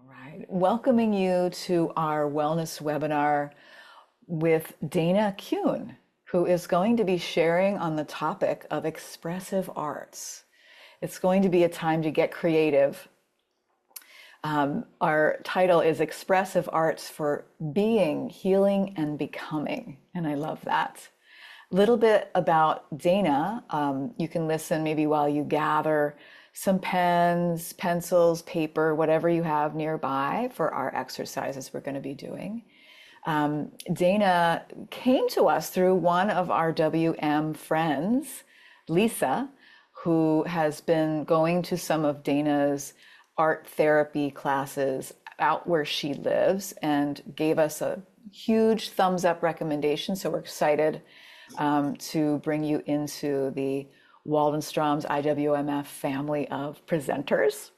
Right. Welcoming you to our wellness webinar with Dana Kuehn, who is going to be sharing on the topic of expressive arts. It's going to be a time to get creative. Our title is Expressive Arts for Being, Healing, and Becoming. And I love that. A little bit about Dana. You can listen maybe while you gather some pens, pencils, paper, whatever you have nearby for our exercises we're going to be doing. Dana came to us through one of our WM friends, Lisa, who has been going to some of Dana's art therapy classes out where she lives and gave us a huge thumbs up recommendation. So we're excited to bring you into the Waldenstrom's IWMF family of presenters.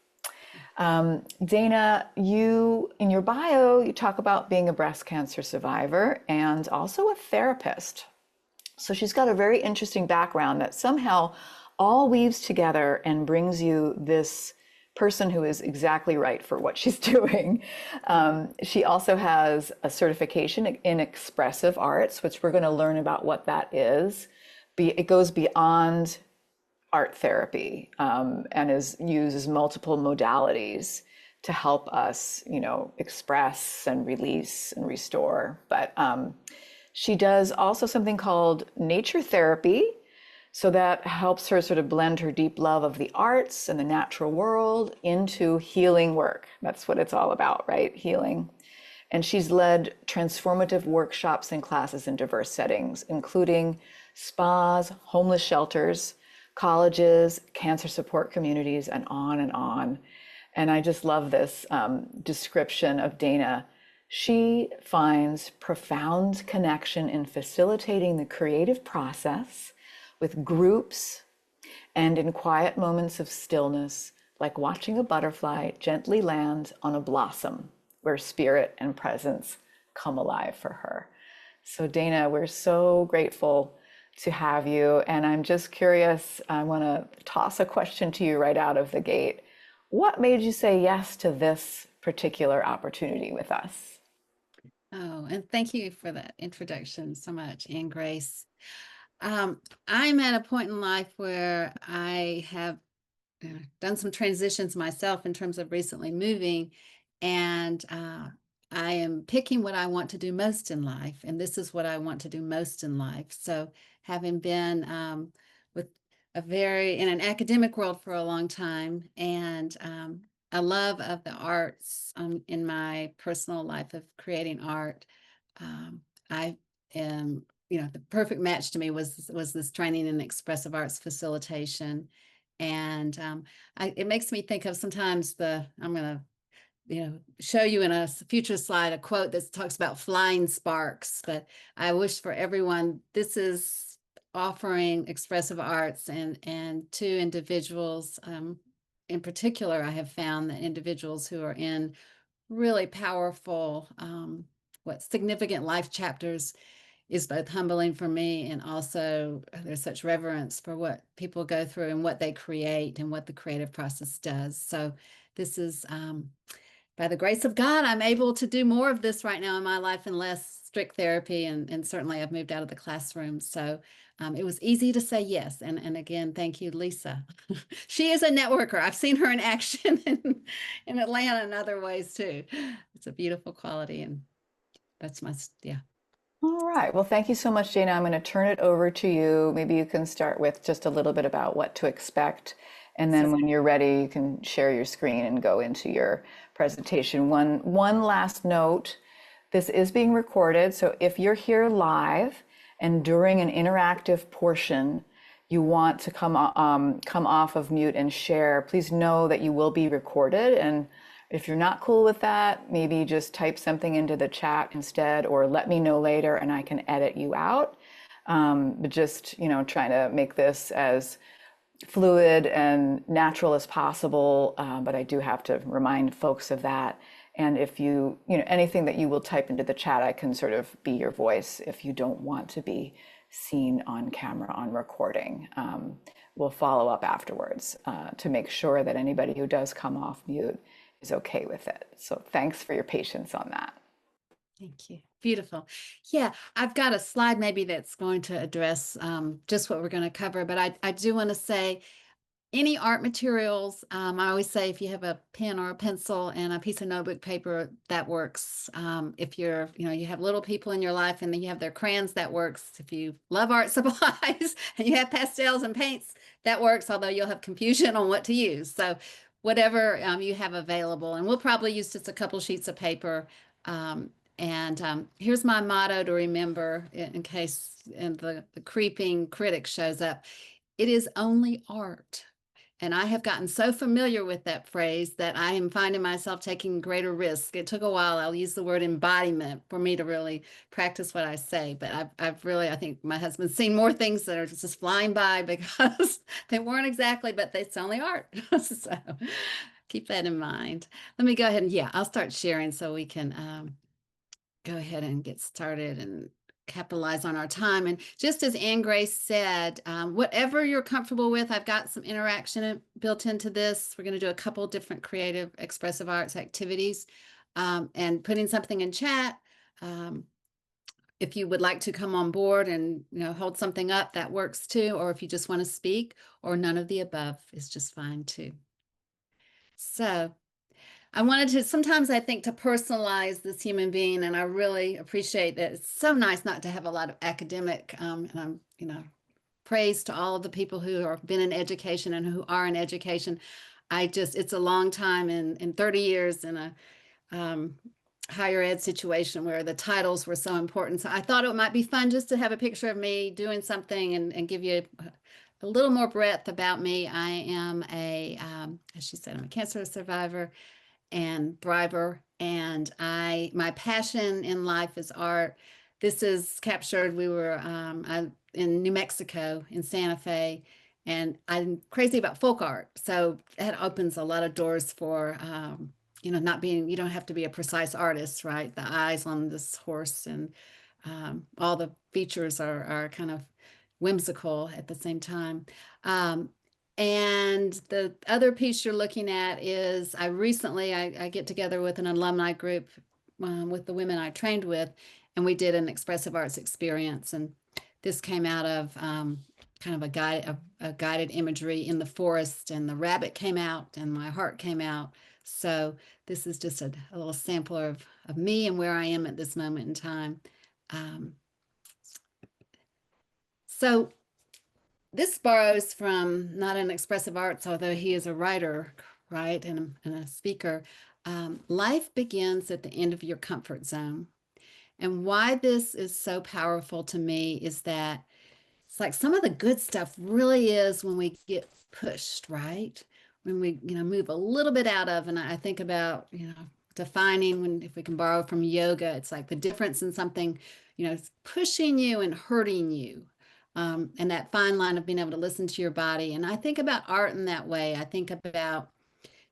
Dana, you in your bio, you talk about being a breast cancer survivor and also a therapist. So she's got a very interesting background that somehow all weaves together and brings you this person who is exactly right for what she's doing. She also has a certification in expressive arts, which we're going to learn about what that is. It goes beyond art therapy and uses multiple modalities to help us, express and release and restore. But she does also something called nature therapy. So that helps her sort of blend her deep love of the arts and the natural world into healing work. That's what it's all about, right? Healing. And she's led transformative workshops and classes in diverse settings, including spas, homeless shelters, colleges, cancer support communities, and on and on. And I just love this description of Dana. She finds profound connection in facilitating the creative process with groups and in quiet moments of stillness, like watching a butterfly gently land on a blossom where spirit and presence come alive for her. So Dana, we're so grateful to have you. And I'm just curious, I want to toss a question to you right out of the gate. What made you say yes to this particular opportunity with us? Oh, and thank you for that introduction so much, Anne Grace. I'm at a point in life where I have done some transitions myself in terms of recently moving, and I am picking what I want to do most in life, and this is what I want to do most in life. So, having been with in an academic world for a long time, and a love of the arts in my personal life of creating art, I am the perfect match to me was this training in expressive arts facilitation. And it makes me think of sometimes I'm going to show you in a future slide a quote that talks about flying sparks. But I wish for everyone, this is offering expressive arts and to individuals. In particular, I have found that individuals who are in really powerful, significant life chapters is both humbling for me, and also there's such reverence for what people go through and what they create and what the creative process does. So this is, by the grace of God, I'm able to do more of this right now in my life and less strict therapy. And certainly I've moved out of the classroom. So it was easy to say yes. And again, thank you, Lisa. She is a networker. I've seen her in action in Atlanta and other ways too. It's a beautiful quality. And that's yeah. All right. Well, thank you so much, Jana. I'm going to turn it over to you. Maybe you can start with just a little bit about what to expect. And then when you're ready, you can share your screen and go into your presentation. One last note, this is being recorded. So if you're here live and during an interactive portion, you want to come off of mute and share, please know that you will be recorded. And if you're not cool with that, maybe just type something into the chat instead, or let me know later and I can edit you out. But just, trying to make this as fluid and natural as possible. But I do have to remind folks of that. And if anything that you will type into the chat, I can sort of be your voice if you don't want to be seen on camera on recording. We'll follow up afterwards to make sure that anybody who does come off mute is okay with it. So thanks for your patience on that. Thank you. Beautiful. Yeah, I've got a slide maybe that's going to address just what we're going to cover, but I do want to say any art materials, I always say if you have a pen or a pencil and a piece of notebook paper, that works. If you're, you have little people in your life and then you have their crayons, that works. If you love art supplies and you have pastels and paints, that works, although you'll have confusion on what to use. So whatever you have available, and we'll probably use just a couple sheets of paper. Here's my motto to remember in case the creeping critic shows up. It is only art. And I have gotten so familiar with that phrase that I am finding myself taking greater risk. It took a while. I'll use the word embodiment for me to really practice what I say. But I've really, I think my husband's seen more things that are just flying by because they weren't exactly, but it's only art. So keep that in mind. Let me go ahead and, yeah, I'll start sharing so we can go ahead and get started and capitalize on our time. And just as Anne Grace said, whatever you're comfortable with, I've got some interaction built into this. We're going to do a couple different creative expressive arts activities and putting something in chat. If you would like to come on board and hold something up, that works too. Or if you just want to speak, or none of the above is just fine too. So I wanted to, sometimes I think to personalize this human being, and I really appreciate that. It's so nice not to have a lot of academic, and I'm, praise to all of the people who have been in education and who are in education. It's a long time in 30 years in a higher ed situation where the titles were so important. So I thought it might be fun just to have a picture of me doing something and give you a little more breadth about me. I am as she said, I'm a cancer survivor and thriver. And my passion in life is art. This is captured. We were in New Mexico in Santa Fe, and I'm crazy about folk art. So that opens a lot of doors for, not being, you don't have to be a precise artist, right? The eyes on this horse and all the features are kind of whimsical at the same time. And the other piece you're looking at is I get together with an alumni group with the women I trained with, and we did an expressive arts experience. And this came out of kind of a guided imagery in the forest, and the rabbit came out and my heart came out. So this is just a little sampler of me and where I am at this moment in time. So this borrows from not an expressive arts, although he is a writer, right, and a speaker. Life begins at the end of your comfort zone. And why this is so powerful to me is that it's like some of the good stuff really is when we get pushed, right? When we, move a little bit out of, and I think about, defining when, if we can borrow from yoga, it's like the difference in something, it's pushing you and hurting you. And that fine line of being able to listen to your body. And I think about art in that way. I think about,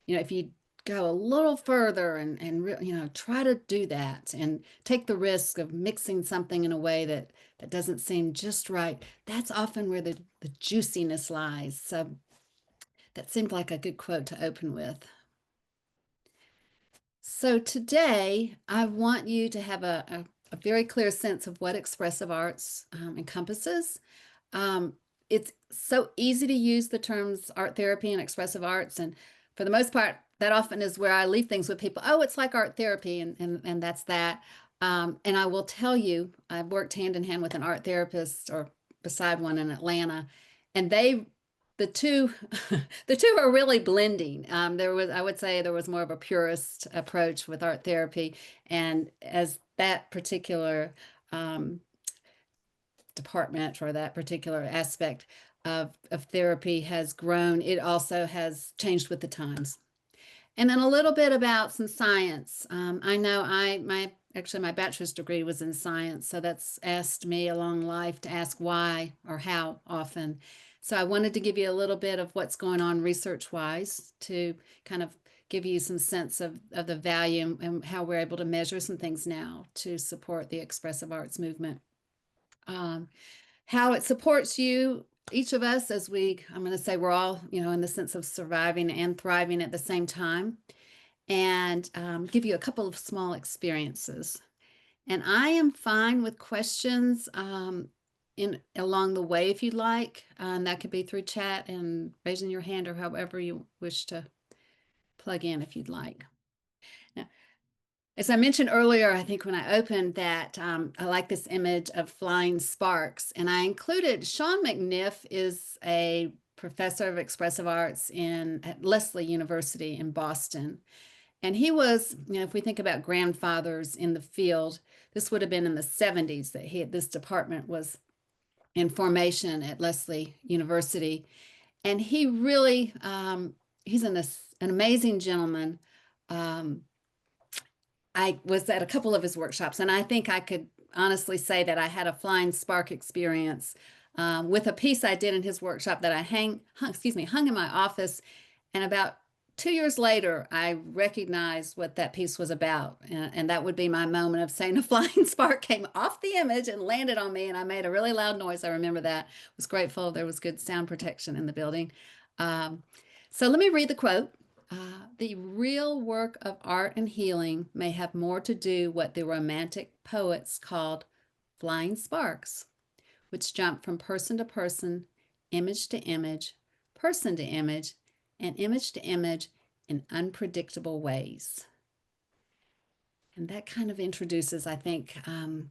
if you go a little further and try to do that and take the risk of mixing something in a way that doesn't seem just right, that's often where the juiciness lies. So that seemed like a good quote to open with. So today I want you to have a very clear sense of what expressive arts encompasses. Um, it's so easy to use the terms art therapy and expressive arts. And for the most part, that often is where I leave things with people. Oh, it's like art therapy, and that's that. And I will tell you, I've worked hand in hand with an art therapist or beside one in Atlanta, and the two, the two are really blending. I would say there was more of a purist approach with art therapy. And as that particular department or that particular aspect of therapy has grown, it also has changed with the times. And then a little bit about some science. I know my bachelor's degree was in science, so that's asked me along life to ask why or how often. So I wanted to give you a little bit of what's going on research-wise to kind of give you some sense of the value and how we're able to measure some things now to support the expressive arts movement. How it supports you, each of us, I'm going to say we're all, in the sense of surviving and thriving at the same time. and give you a couple of small experiences. And I am fine with questions in along the way if you'd like. That could be through chat and raising your hand or however you wish to plug in if you'd like. Now, as I mentioned earlier, I think when I opened that I like this image of flying sparks, and I included Sean McNiff is a professor of expressive arts at Lesley University in Boston. And he was, if we think about grandfathers in the field, this would have been in the 70s that this department was in formation at Lesley University. And he really, he's an amazing gentleman. Um, I was at a couple of his workshops, and I think I could honestly say that I had a flying spark experience with a piece I did in his workshop that I hung in my office. And about 2 years later, I recognized what that piece was about. And that would be my moment of saying a flying spark came off the image and landed on me, and I made a really loud noise. I remember that. I was grateful there was good sound protection in the building. Um, so let me read the quote. The real work of art and healing may have more to do what the Romantic poets called flying sparks, which jump from person to person, image to image, person to image, and image to image in unpredictable ways. And that kind of introduces, I think,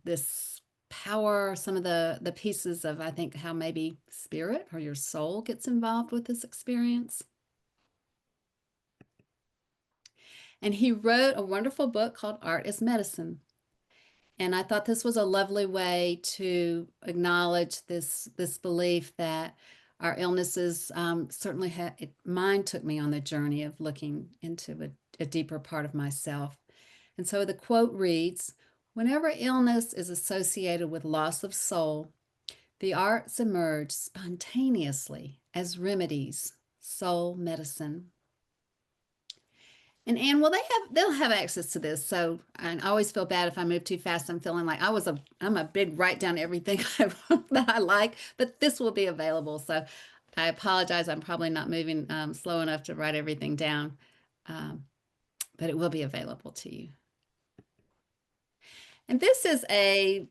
this power, some of the pieces of, I think, how maybe spirit or your soul gets involved with this experience. And he wrote a wonderful book called Art is Medicine. And I thought this was a lovely way to acknowledge this belief that our illnesses certainly mine took me on the journey of looking into a deeper part of myself. And so the quote reads, whenever illness is associated with loss of soul, the arts emerge spontaneously as remedies, soul medicine. And Anne, they'll have access to this. So I always feel bad if I move too fast. I'm feeling like I'm a big write down everything that I like, but this will be available. So I apologize. I'm probably not moving slow enough to write everything down, but it will be available to you. And this is a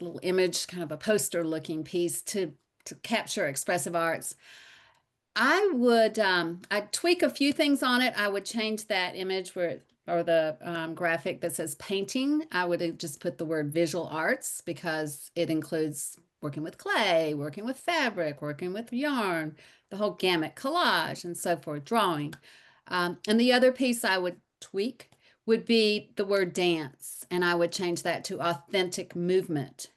little image, kind of a poster looking piece to capture expressive arts. I'd tweak a few things on it. I would change that image or the graphic that says painting. I would just put the word visual arts because it includes working with clay, working with fabric, working with yarn, the whole gamut, collage and so forth, drawing. And the other piece I would tweak would be the word dance, and I would change that to authentic movement.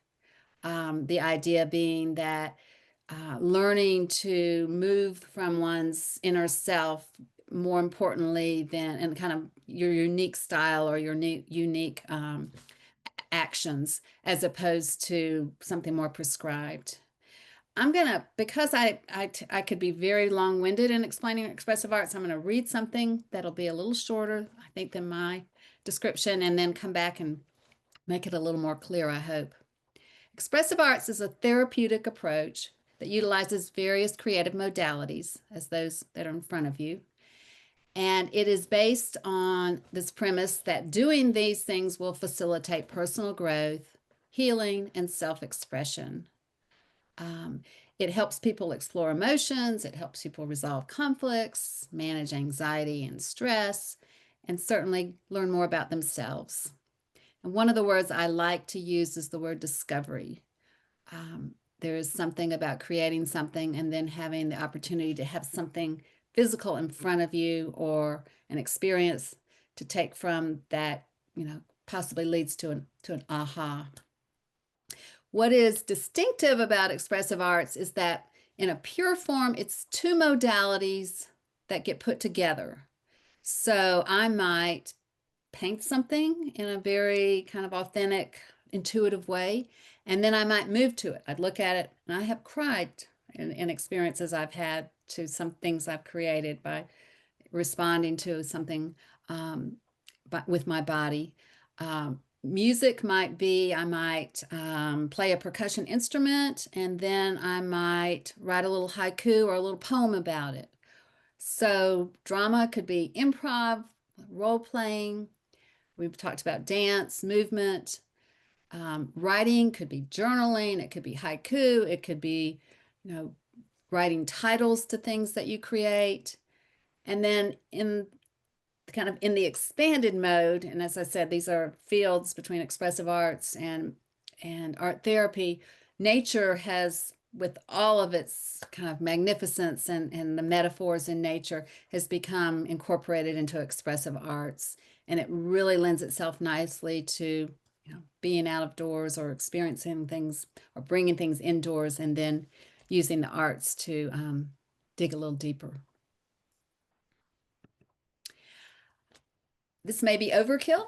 The idea being that learning to move from one's inner self, more importantly than and kind of your unique style or your unique actions, as opposed to something more prescribed. Because I could be very long-winded in explaining expressive arts, I'm gonna read something that'll be a little shorter, I think, than my description, and then come back and make it a little more clear, I hope. Expressive arts is a therapeutic approach that utilizes various creative modalities, as those that are in front of you. And it is based on this premise that doing these things will facilitate personal growth, healing, and self-expression. It helps people explore emotions, it helps people resolve conflicts, manage anxiety and stress, and certainly learn more about themselves. And one of the words I like to use is the word discovery. There is something about creating something and then having the opportunity to have something physical in front of you or an experience to take from that, possibly leads to an aha. What is distinctive about expressive arts is that in a pure form, it's two modalities that get put together. So I might paint something in a very kind of authentic, intuitive way, and then I might move to it. I'd look at it, and I have cried in experiences I've had to some things I've created by responding to something with my body. Music might be, I might play a percussion instrument, and then I might write a little haiku or a little poem about it. So drama could be improv, role playing. We've talked about dance, movement. Writing could be journaling. It could be haiku. It could be, you know, writing titles to things that you create. And then in kind of in the expanded mode, and as I said, these are fields between expressive arts and art therapy. Nature has, with all of its kind of magnificence and the metaphors in nature, has become incorporated into expressive arts, and it really lends itself nicely to, you know, being out of doors or experiencing things or bringing things indoors, and then using the arts to dig a little deeper. This may be overkill,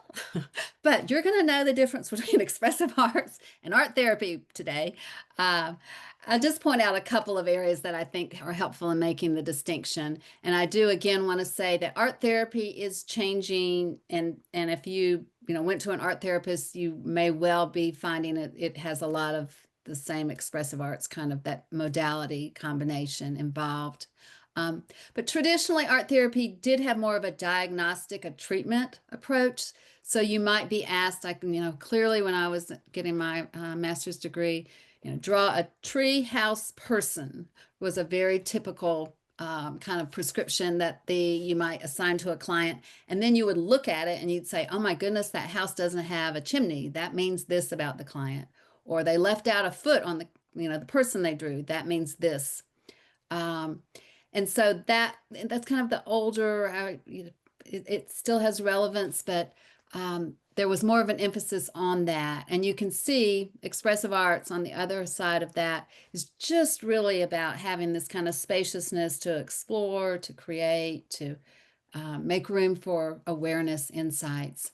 but you're going to know the difference between expressive arts and art therapy today. I'll just point out a couple of areas that I think are helpful in making the distinction. And I do again want to say that art therapy is changing, and if you know went to an art therapist, you may well be finding it has a lot of the same expressive arts, kind of that modality combination involved. Um, but traditionally, art therapy did have more of a diagnostic, a treatment approach. So you might be asked, like, you know, clearly when I was getting my master's degree, you know, draw a tree house person was a very typical kind of prescription that you might assign to a client. And then you would look at it and you'd say, oh my goodness, that house doesn't have a chimney. That means this about the client. Or they left out a foot on the, you know, the person they drew. That means this. Um, and so that's kind of the older, it still has relevance, but there was more of an emphasis on that. And you can see expressive arts on the other side of that is just really about having this kind of spaciousness to explore, to create, to make room for awareness, insights.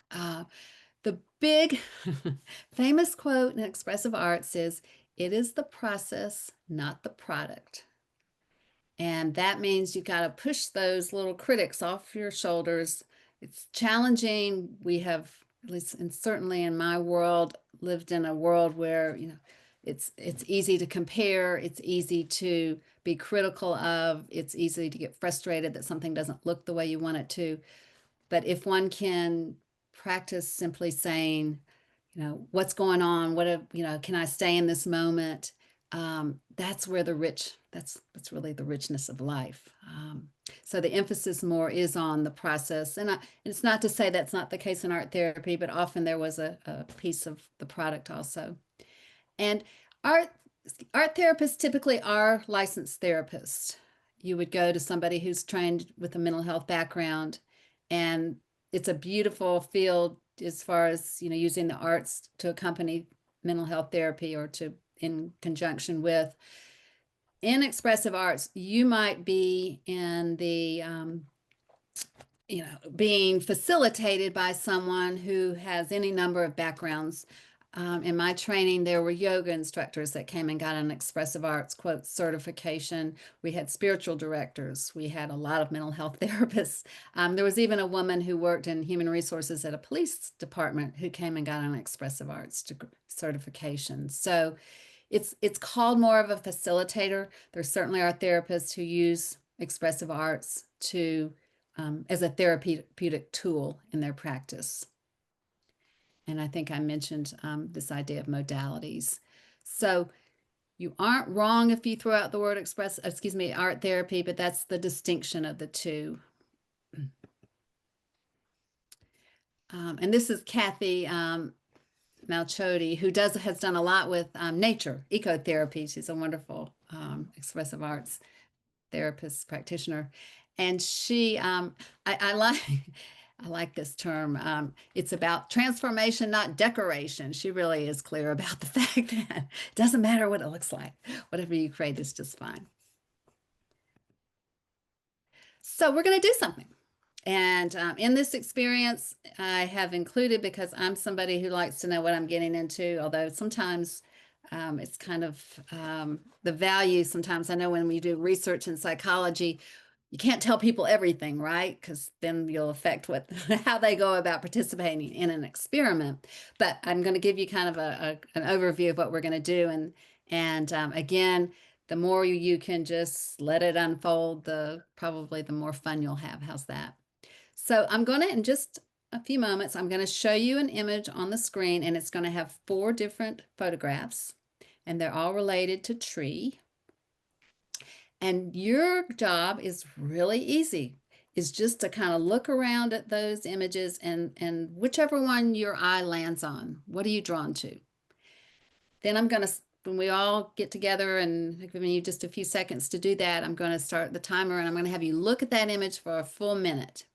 The big famous quote in expressive arts is, "It is the process, not the product." And that means you got to push those little critics off your shoulders. It's challenging. We have, at least, and certainly in my world, lived in a world where, you know, it's easy to compare. It's easy to be critical of. It's easy to get frustrated that something doesn't look the way you want it to. But if one can practice simply saying, you know, what's going on? You know, can I stay in this moment? That's where that's really the richness of life. So the emphasis more is on the process. And it's not to say that's not the case in art therapy, but often there was a piece of the product also. And art therapists typically are licensed therapists. You would go to somebody who's trained with a mental health background, and it's a beautiful field as far as, you know, using the arts to accompany mental health therapy or to in conjunction with. In expressive arts, you might be in the you know, being facilitated by someone who has any number of backgrounds. In my training, there were yoga instructors that came and got an expressive arts quote certification. We had spiritual directors. We had a lot of mental health therapists. There was even a woman who worked in human resources at a police department who came and got an expressive arts certification. So it's called more of a facilitator. There certainly are therapists who use expressive arts to as a therapeutic tool in their practice. And I think I mentioned this idea of modalities. So you aren't wrong if you throw out the word art therapy, but that's the distinction of the two. And this is Kathy Malchody, who has done a lot with nature, ecotherapy. She's a wonderful expressive arts therapist practitioner. And she, I like, I like this term. It's about transformation, not decoration. She really is clear about the fact that it doesn't matter what it looks like. Whatever you create is just fine. So we're going to do something. And in this experience, I have included, because I'm somebody who likes to know what I'm getting into, although sometimes it's kind of the value. Sometimes I know when we do research in psychology, you can't tell people everything, right? Because then you'll affect how they go about participating in an experiment. But I'm going to give you kind of an overview of what we're going to do. And again, The more you can just let it unfold, probably the more fun you'll have. How's that? So I'm going to, in just a few moments, I'm going to show you an image on the screen, and it's going to have 4 different photographs, and they're all related to tree. And your job is really easy, is just to kind of look around at those images, and whichever one your eye lands on, what are you drawn to? Then I'm going to, when we all get together and giving you just a few seconds to do that, I'm going to start the timer, and I'm going to have you look at that image for a full minute.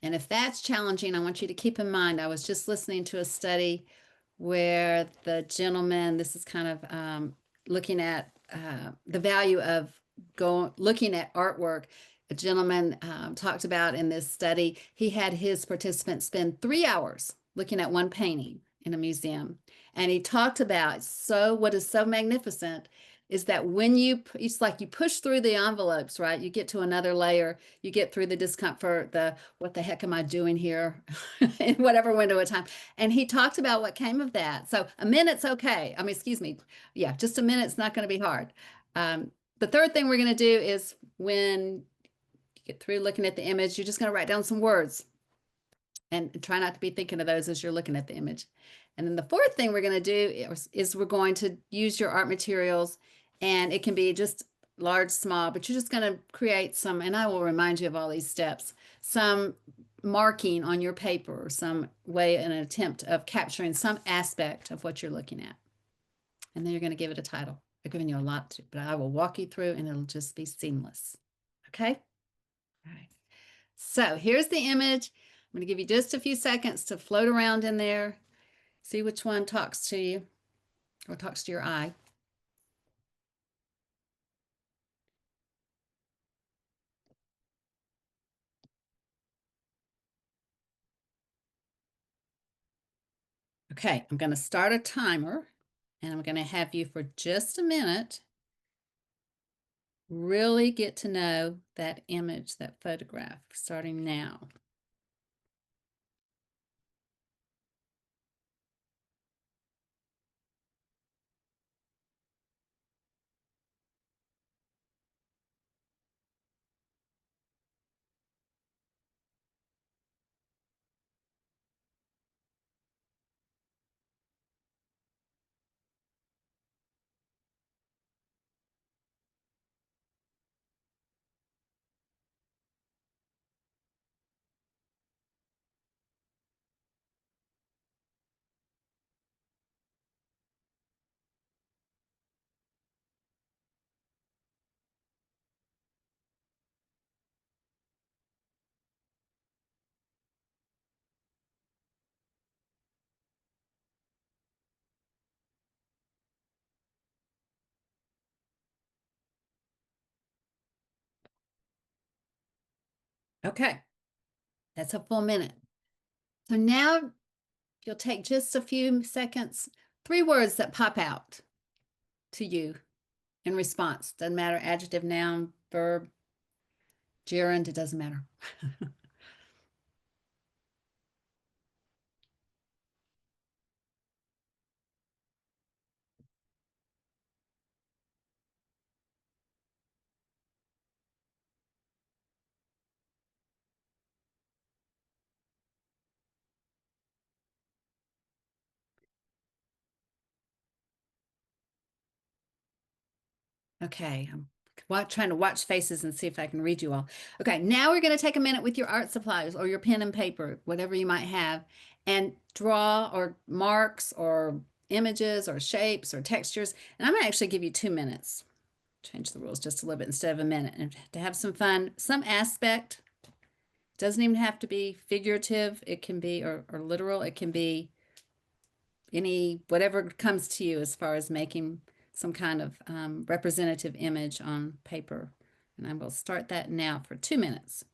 And if that's challenging, I want you to keep in mind, I was just listening to a study where the gentleman, this is kind of looking at the value of looking at artwork. A gentleman talked about in this study, he had his participants spend 3 hours looking at one painting in a museum. And he talked about, so what is so magnificent is that when it's like you push through the envelopes, right? You get to another layer, you get through the discomfort, what the heck am I doing here in whatever window of time. And he talked about what came of that. So a minute's okay. I mean, excuse me. Yeah, just a minute's not going to be hard. The third thing we're going to do is when you get through looking at the image, you're just going to write down some words and try not to be thinking of those as you're looking at the image. And then the fourth thing we're going to do is we're going to use your art materials, and it can be just large, small, but you're just going to create some, and I will remind you of all these steps, some marking on your paper or some way, an attempt of capturing some aspect of what you're looking at. And then you're going to give it a title. I've given you a lot to, but I will walk you through and it'll just be seamless. Okay? All right. So here's the image. I'm going to give you just a few seconds to float around in there. See which one talks to you or talks to your eye. Okay, I'm going to start a timer, and I'm going to have you for just a minute really get to know that image, that photograph, starting now. Okay, that's a full minute. So now you'll take just a few seconds, 3 words that pop out to you in response. Doesn't matter, adjective, noun, verb, gerund, it doesn't matter. Okay, I'm trying to watch faces and see if I can read you all. Okay, now we're going to take a minute with your art supplies or your pen and paper, whatever you might have, and draw or marks or images or shapes or textures. And I'm going to actually give you 2 minutes. Change the rules just a little bit instead of a minute, and to have some fun, some aspect. Doesn't even have to be figurative. It can be, or literal. It can be whatever comes to you as far as making some kind of representative image on paper. And I will start that now for 2 minutes.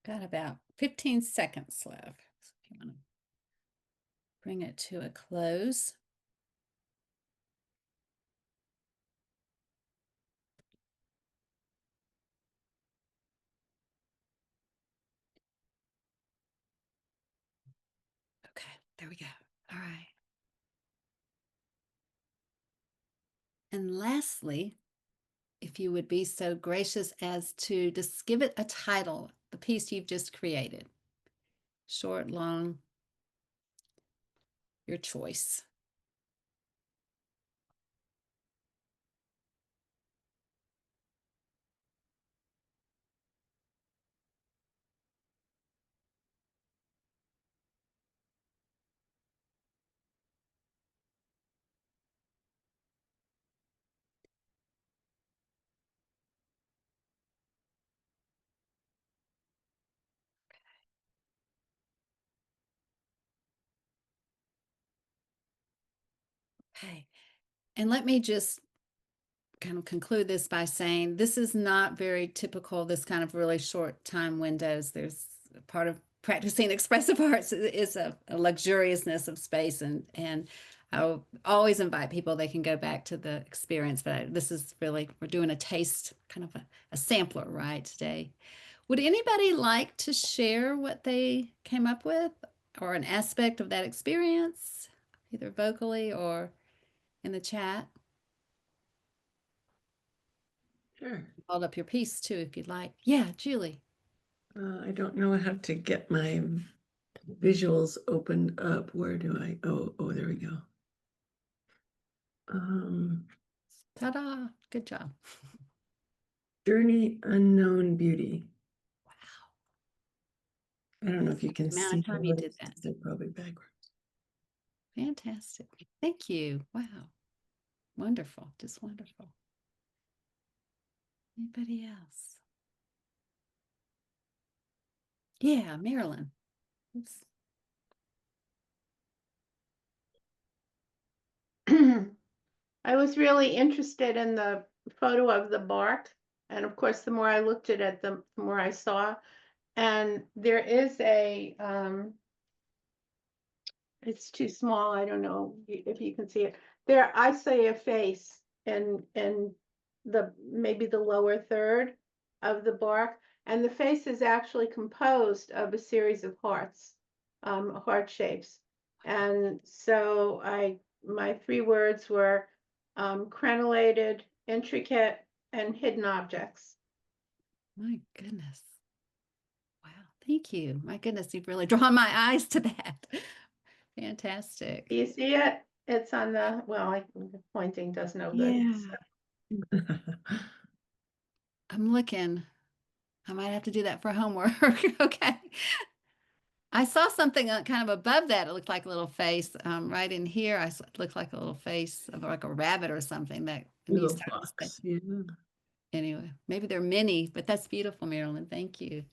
Got about 15 seconds left. So if you want to bring it to a close. Okay, there we go. All right. And lastly, if you would be so gracious as to just give it a title, the piece you've just created. Short, long, your choice. Okay. And let me just kind of conclude this by saying this is not very typical, this kind of really short time windows. There's part of practicing expressive arts is a luxuriousness of space, and I always invite people, they can go back to the experience, but this is really, we're doing a taste, kind of a sampler right today. Would anybody like to share what they came up with or an aspect of that experience, either vocally or in the chat? Sure. Hold up your piece too, if you'd like. Yeah, Julie. I don't know how to get my visuals opened up. Where do I? Oh, there we go. Ta-da! Good job. Journey Unknown Beauty. Wow. I don't know if you can The amount see of time you did that. They're probably backwards. Fantastic. Thank you. Wow. Wonderful. Just wonderful. Anybody else? Yeah, Marilyn. Oops. I was really interested in the photo of the bark. And of course, the more I looked at it, the more I saw. And there is it's too small. I don't know if you can see it. There, I see a face in maybe the lower third of the bark. And the face is actually composed of a series of hearts, heart shapes. And so my 3 words were crenellated, intricate, and hidden objects. My goodness. Wow. Thank you. My goodness, you've really drawn my eyes to that. Fantastic. Do you see it? It's on the pointing does no good. Yeah. I'm looking. I might have to do that for homework. Okay. I saw something kind of above that. It looked like a little face right in here. It looked like a little face of like a rabbit or something that Little started to say. fox. Yeah. Anyway, maybe there are many, but that's beautiful, Marilyn. Thank you.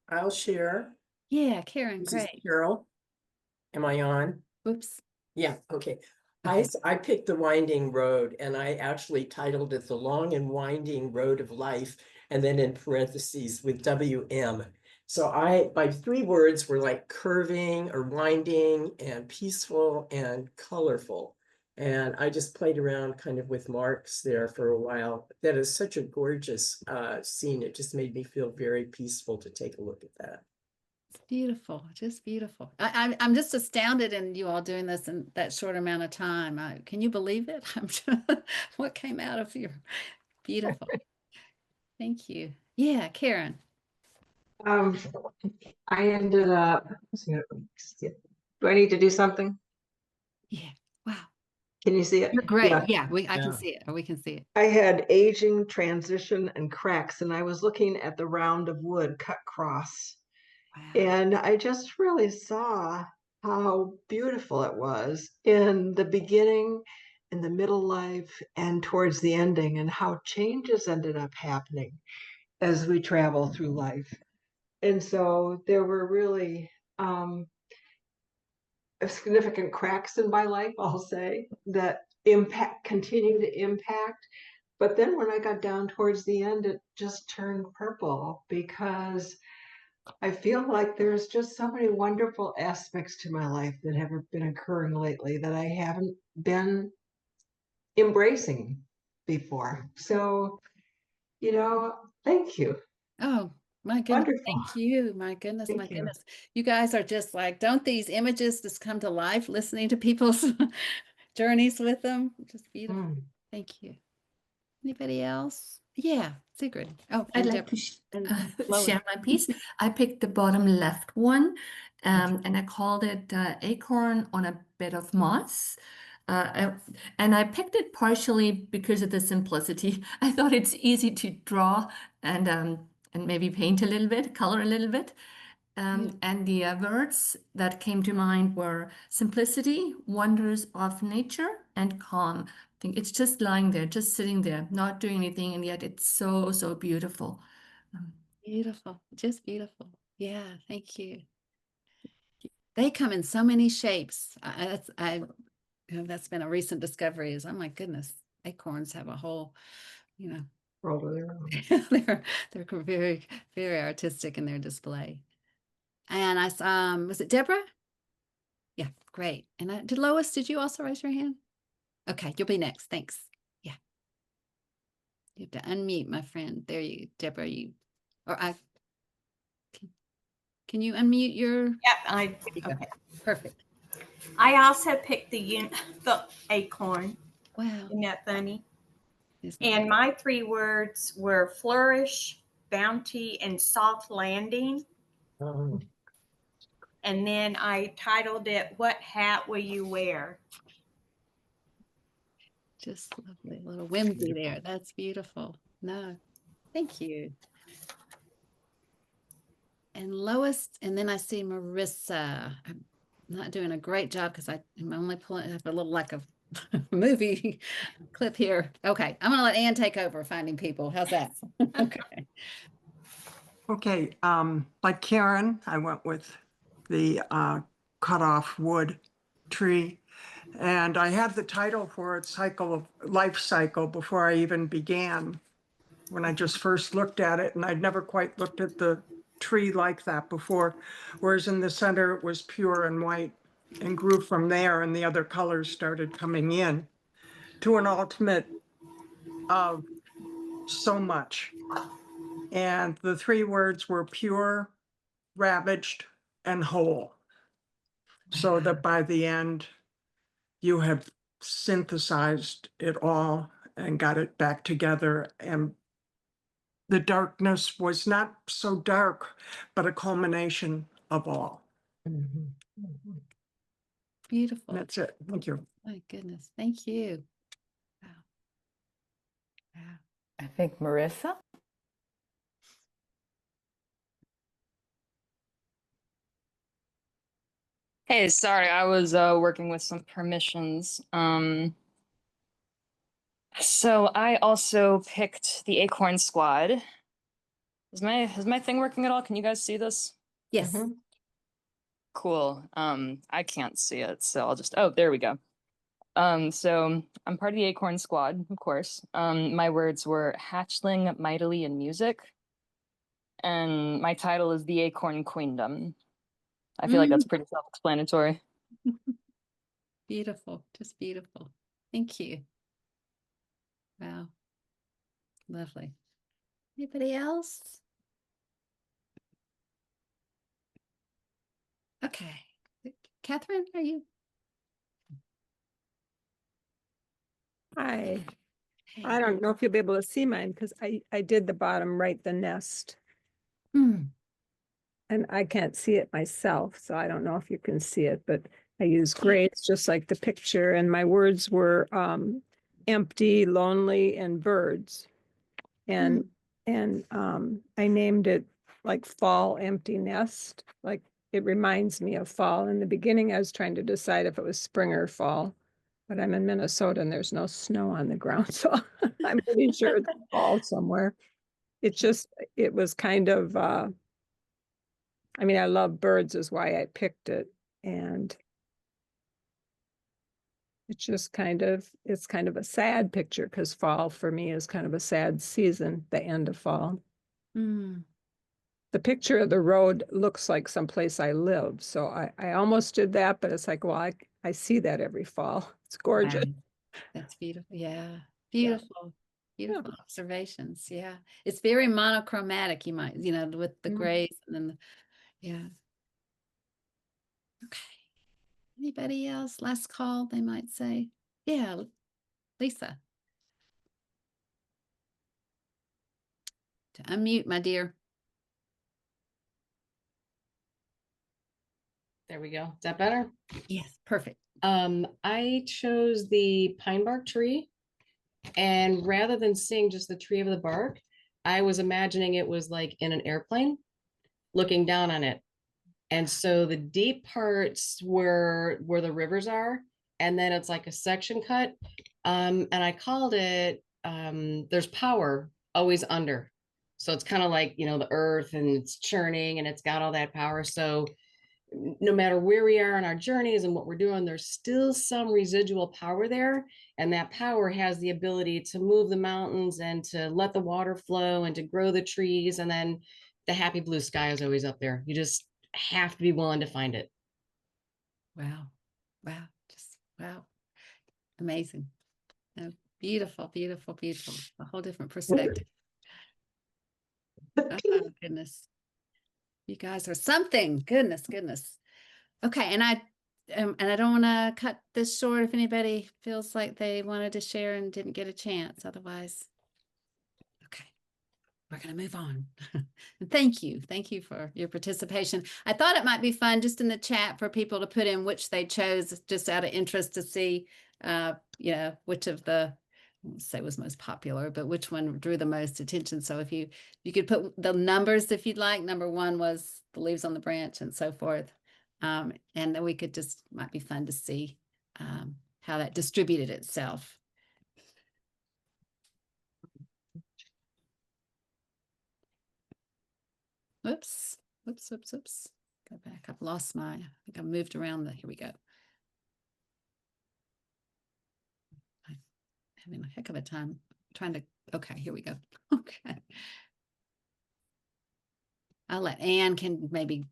I'll share. Yeah, Karen, This is great. Carol. Am I on? Oops. Yeah, okay. Okay. I picked The Winding Road, and I actually titled it The Long and Winding Road of Life, and then in parentheses with WM. So my 3 words were like curving or winding and peaceful and colorful. And I just played around kind of with marks there for a while. That is such a gorgeous scene. It just made me feel very peaceful to take a look at that. It's beautiful, just beautiful. I'm just astounded in you all doing this in that short amount of time. Can you believe it? What came out of your beautiful. Thank you. Yeah, Karen. I ended up, do I need to do something? Yeah. Wow. Can you see it? You're great. Yeah. Yeah, I can see it, or we can see it. I had aging, transition, and cracks, and I was looking at the round of wood cut cross. Wow. And I just really saw how beautiful it was in the beginning, in the middle life, and towards the ending, and how changes ended up happening as we travel through life. And so there were really significant cracks in my life, I'll say, that continue to impact. But then when I got down towards the end, it just turned purple because I feel like there's just so many wonderful aspects to my life that have been occurring lately that I haven't been embracing before. So, thank you. Oh, my goodness. Wonderful. Thank you. My goodness. My Thank you. goodness. You guys are just like, don't these images just come to life listening to people's journeys with them? Just beautiful. Mm. Thank you. Anybody else? Yeah, Sigrid. Oh, I'd and like to Lois. share my piece. I picked the bottom left one, and I called it Acorn on a Bed of Moss. And I picked it partially because of the simplicity. I thought it's easy to draw and maybe paint a little bit, color a little bit. And the words that came to mind were simplicity, wonders of nature, and calm. I think it's just lying there, just sitting there, not doing anything, and yet it's so, so beautiful. Beautiful. Just beautiful. Yeah, thank you. They come in so many shapes. That's been a recent discovery is, oh my goodness, acorns have a whole, World of their own. they're very, very artistic in their display. And I saw, was it Deborah? Yeah, great. And Lois, did you also raise your hand? Okay, you'll be next. Thanks. Yeah. You have to unmute, my friend. There you, Deborah, can you unmute your? Yep, okay. Perfect. I also picked the acorn. Wow. Isn't that funny? Isn't And my 3 words were flourish, bounty, and soft landing. Oh, And then I titled it, What Hat Will You Wear? just lovely little whimsy there. That's beautiful. No, thank you. And Lois, and then I see Marissa. I'm not doing a great job because I'm only pulling, I have a little like a movie clip here. Okay, I'm gonna let Ann take over finding people. How's that? Okay. Okay, like Karen, I went with the cut off wood tree. And I had the title for its life cycle before I even began. When I just first looked at it, and I'd never quite looked at the tree like that before. Whereas in the center, it was pure and white and grew from there, and the other colors started coming in to an ultimate of so much. And the 3 words were pure, ravaged, and whole. So that by the end, you have synthesized it all and got it back together. And the darkness was not so dark, but a culmination of all. Mhm. Beautiful. That's it. Thank you. My goodness. Thank you. Wow. Wow. I think Marissa. Hey, sorry, I was working with some permissions. So I also picked the Acorn Squad. Is my thing working at all? Can you guys see this? Yes. Mhm. Cool. I can't see it, so I'll just, oh, there we go. So I'm part of the Acorn Squad, of course. My words were hatchling, mightily, and music. And my title is The Acorn Queendom. I feel like that's pretty self-explanatory. Beautiful. Just beautiful. Thank you. Wow. Lovely. Anybody else? Okay. Catherine, are you? Hi. Hey. I don't know if you'll be able to see mine because I did the bottom right, the nest, Hmm. and I can't see it myself, so I don't know if you can see it, but I use gray. It's just like the picture, and my words were empty, lonely, and birds. And I named it like fall empty nest. Like it reminds me of fall. In the beginning, I was trying to decide if it was spring or fall. But I'm in Minnesota and there's no snow on the ground, so I'm pretty sure it's fall somewhere. It was kind of, I mean, I love birds is why I picked it. And It's just it's kind of a sad picture because fall for me is kind of a sad season, the end of fall. Mm. The picture of the road looks like someplace I live. So I almost did that, but it's like, well, I see that every fall. It's gorgeous. Wow. That's beautiful. Yeah. Beautiful. Beautiful observations. Yeah. It's very monochromatic, you might, with the grays and then yeah. Okay. Anybody else? Last call, they might say. Yeah, Lisa. To unmute, my dear. There we go. Is that better? Yes, perfect. I chose the pine bark tree, and rather than seeing just the tree of the bark, I was imagining it was like in an airplane looking down on it. And so the deep parts where the rivers are, and then it's like a section cut. And I called it there's power always under. So it's kind of like, the earth and it's churning and it's got all that power. So no matter where we are in our journeys and what we're doing, there's still some residual power there. And that power has the ability to move the mountains and to let the water flow and to grow the trees. And then the happy blue sky is always up there. You just have to be willing to find it. Wow. Wow. Just wow. Amazing. Oh, beautiful, beautiful, beautiful. A whole different perspective. Oh, goodness. You guys are something. Goodness, goodness. Okay, and I don't want to cut this short if anybody feels like they wanted to share and didn't get a chance. Otherwise, okay, we're going to move on. And thank you for your participation. I thought it might be fun just in the chat for people to put in which they chose, just out of interest to see, which of the, I won't say was most popular, but which one drew the most attention. So if you could put the numbers if you'd like. Number one was the leaves on the branch and so forth. And then we could might be fun to see how that distributed itself. Whoops. Go back. I've lost I think I moved around here we go. I'm having a heck of a time trying to, okay, here we go. Okay. I'll let Anne can maybe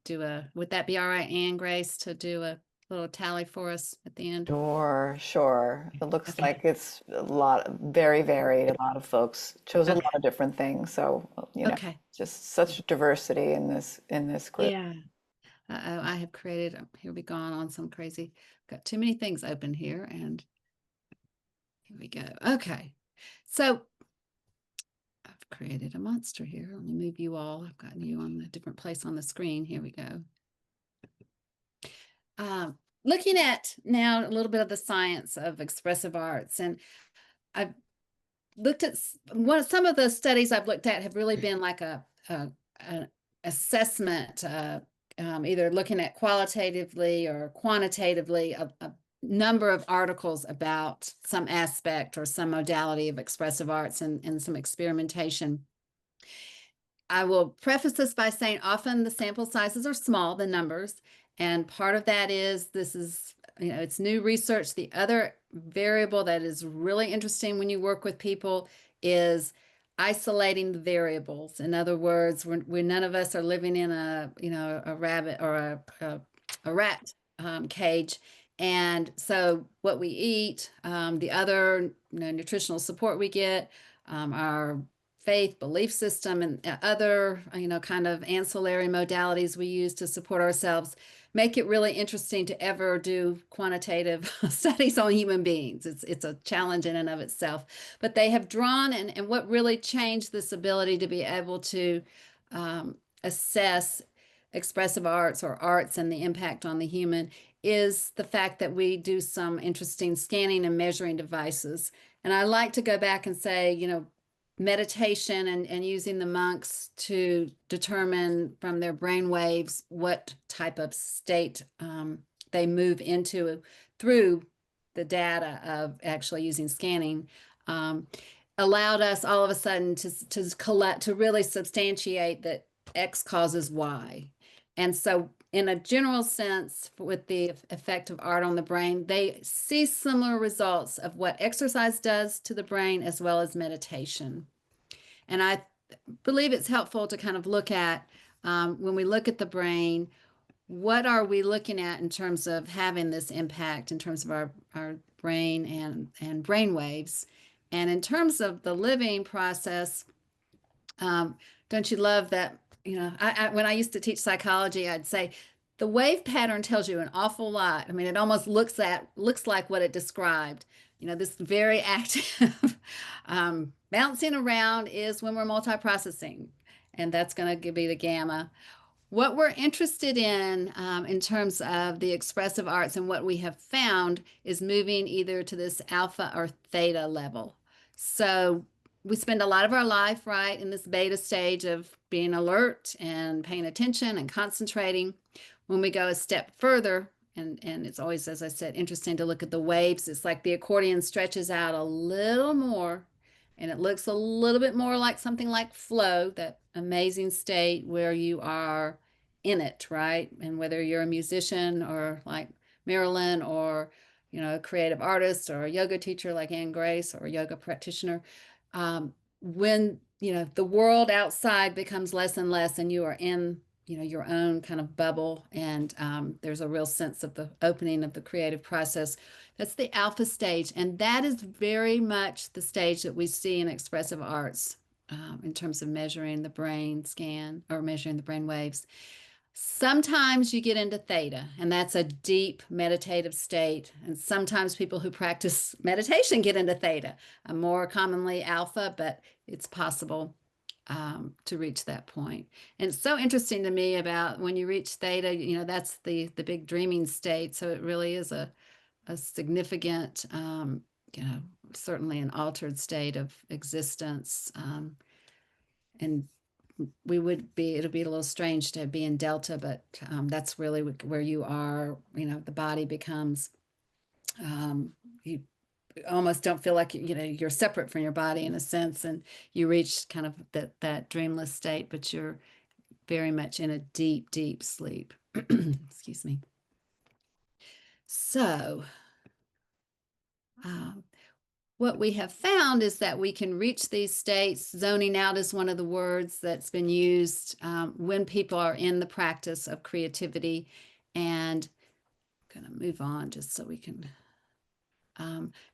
would that be all right, Anne Grace, to do a little tally for us at the end? Sure. It looks like it's very varied. A lot of folks chose a lot of different things. So, Okay. just such diversity in this group. Yeah. I have created, here we gone on some crazy, got too many things open here, and here we go. Okay. So I've created a monster here. Let me move you all. I've gotten you on a different place on the screen. Here we go. Looking at now a little bit of the science of expressive arts, and I've looked at some of the studies I've looked at have really been like an assessment, either looking at qualitatively or quantitatively a number of articles about some aspect or some modality of expressive arts and some experimentation. I will preface this by saying often the sample sizes are small, the numbers, and part of that is it's new research. The other variable that is really interesting when you work with people is isolating the variables. In other words, when none of us are living in a rabbit or a rat cage. And so what we eat, the other nutritional support we get, our faith, belief system, and other, kind of ancillary modalities we use to support ourselves make it really interesting to ever do quantitative studies on human beings. It's a challenge in and of itself. But they have drawn, and what really changed this ability to be able to assess expressive arts or arts and the impact on the human is the fact that we do some interesting scanning and measuring devices. And I like to go back and say, meditation and using the monks to determine from their brain waves what type of state they move into through the data of actually using scanning allowed us all of a sudden to really substantiate that X causes Y. And so in a general sense, with the effect of art on the brain, they see similar results of what exercise does to the brain as well as meditation. And I believe it's helpful to kind of look at, when we look at the brain, what are we looking at in terms of having this impact in terms of our brain and brain waves. And in terms of the living process, don't you love that? You know, when I used to teach psychology, I'd say the wave pattern tells you an awful lot. I mean, it almost looks like what it described. You know, this very active bouncing around is when we're multiprocessing, and that's going to be the gamma. What we're interested in terms of the expressive arts and what we have found is moving either to this alpha or theta level. So we spend a lot of our life, right, in this beta stage of being alert and paying attention and concentrating. When we go a step further, and it's always, as I said, interesting to look at the waves. It's like the accordion stretches out a little more, and it looks a little bit more like something like flow, that amazing state where you are in it, right? And whether you're a musician or like Marilyn, or, you know, a creative artist or a yoga teacher like Anne Grace, or a yoga practitioner, when, you know, the world outside becomes less and less and you are in, you know, your own kind of bubble, and there's a real sense of the opening of the creative process. That's the alpha stage, and that is very much the stage that we see in expressive arts in terms of measuring the brain scan or measuring the brain waves. Sometimes you get into theta, and that's a deep meditative state. And sometimes people who practice meditation get into theta, more commonly alpha, but it's possible to reach that point. And it's so interesting to me about when you reach theta, you know, that's the big dreaming state. So it really is a significant, you know, certainly an altered state of existence. And it'll be a little strange to be in delta, but that's really where you are. You know, the body becomes, you almost don't feel like, you know, you're separate from your body in a sense, and you reach kind of that dreamless state, but you're very much in a deep, deep sleep. Excuse me. So, what we have found is that we can reach these states. Zoning out is one of the words that's been used when people are in the practice of creativity. And I'm going to move on just so we can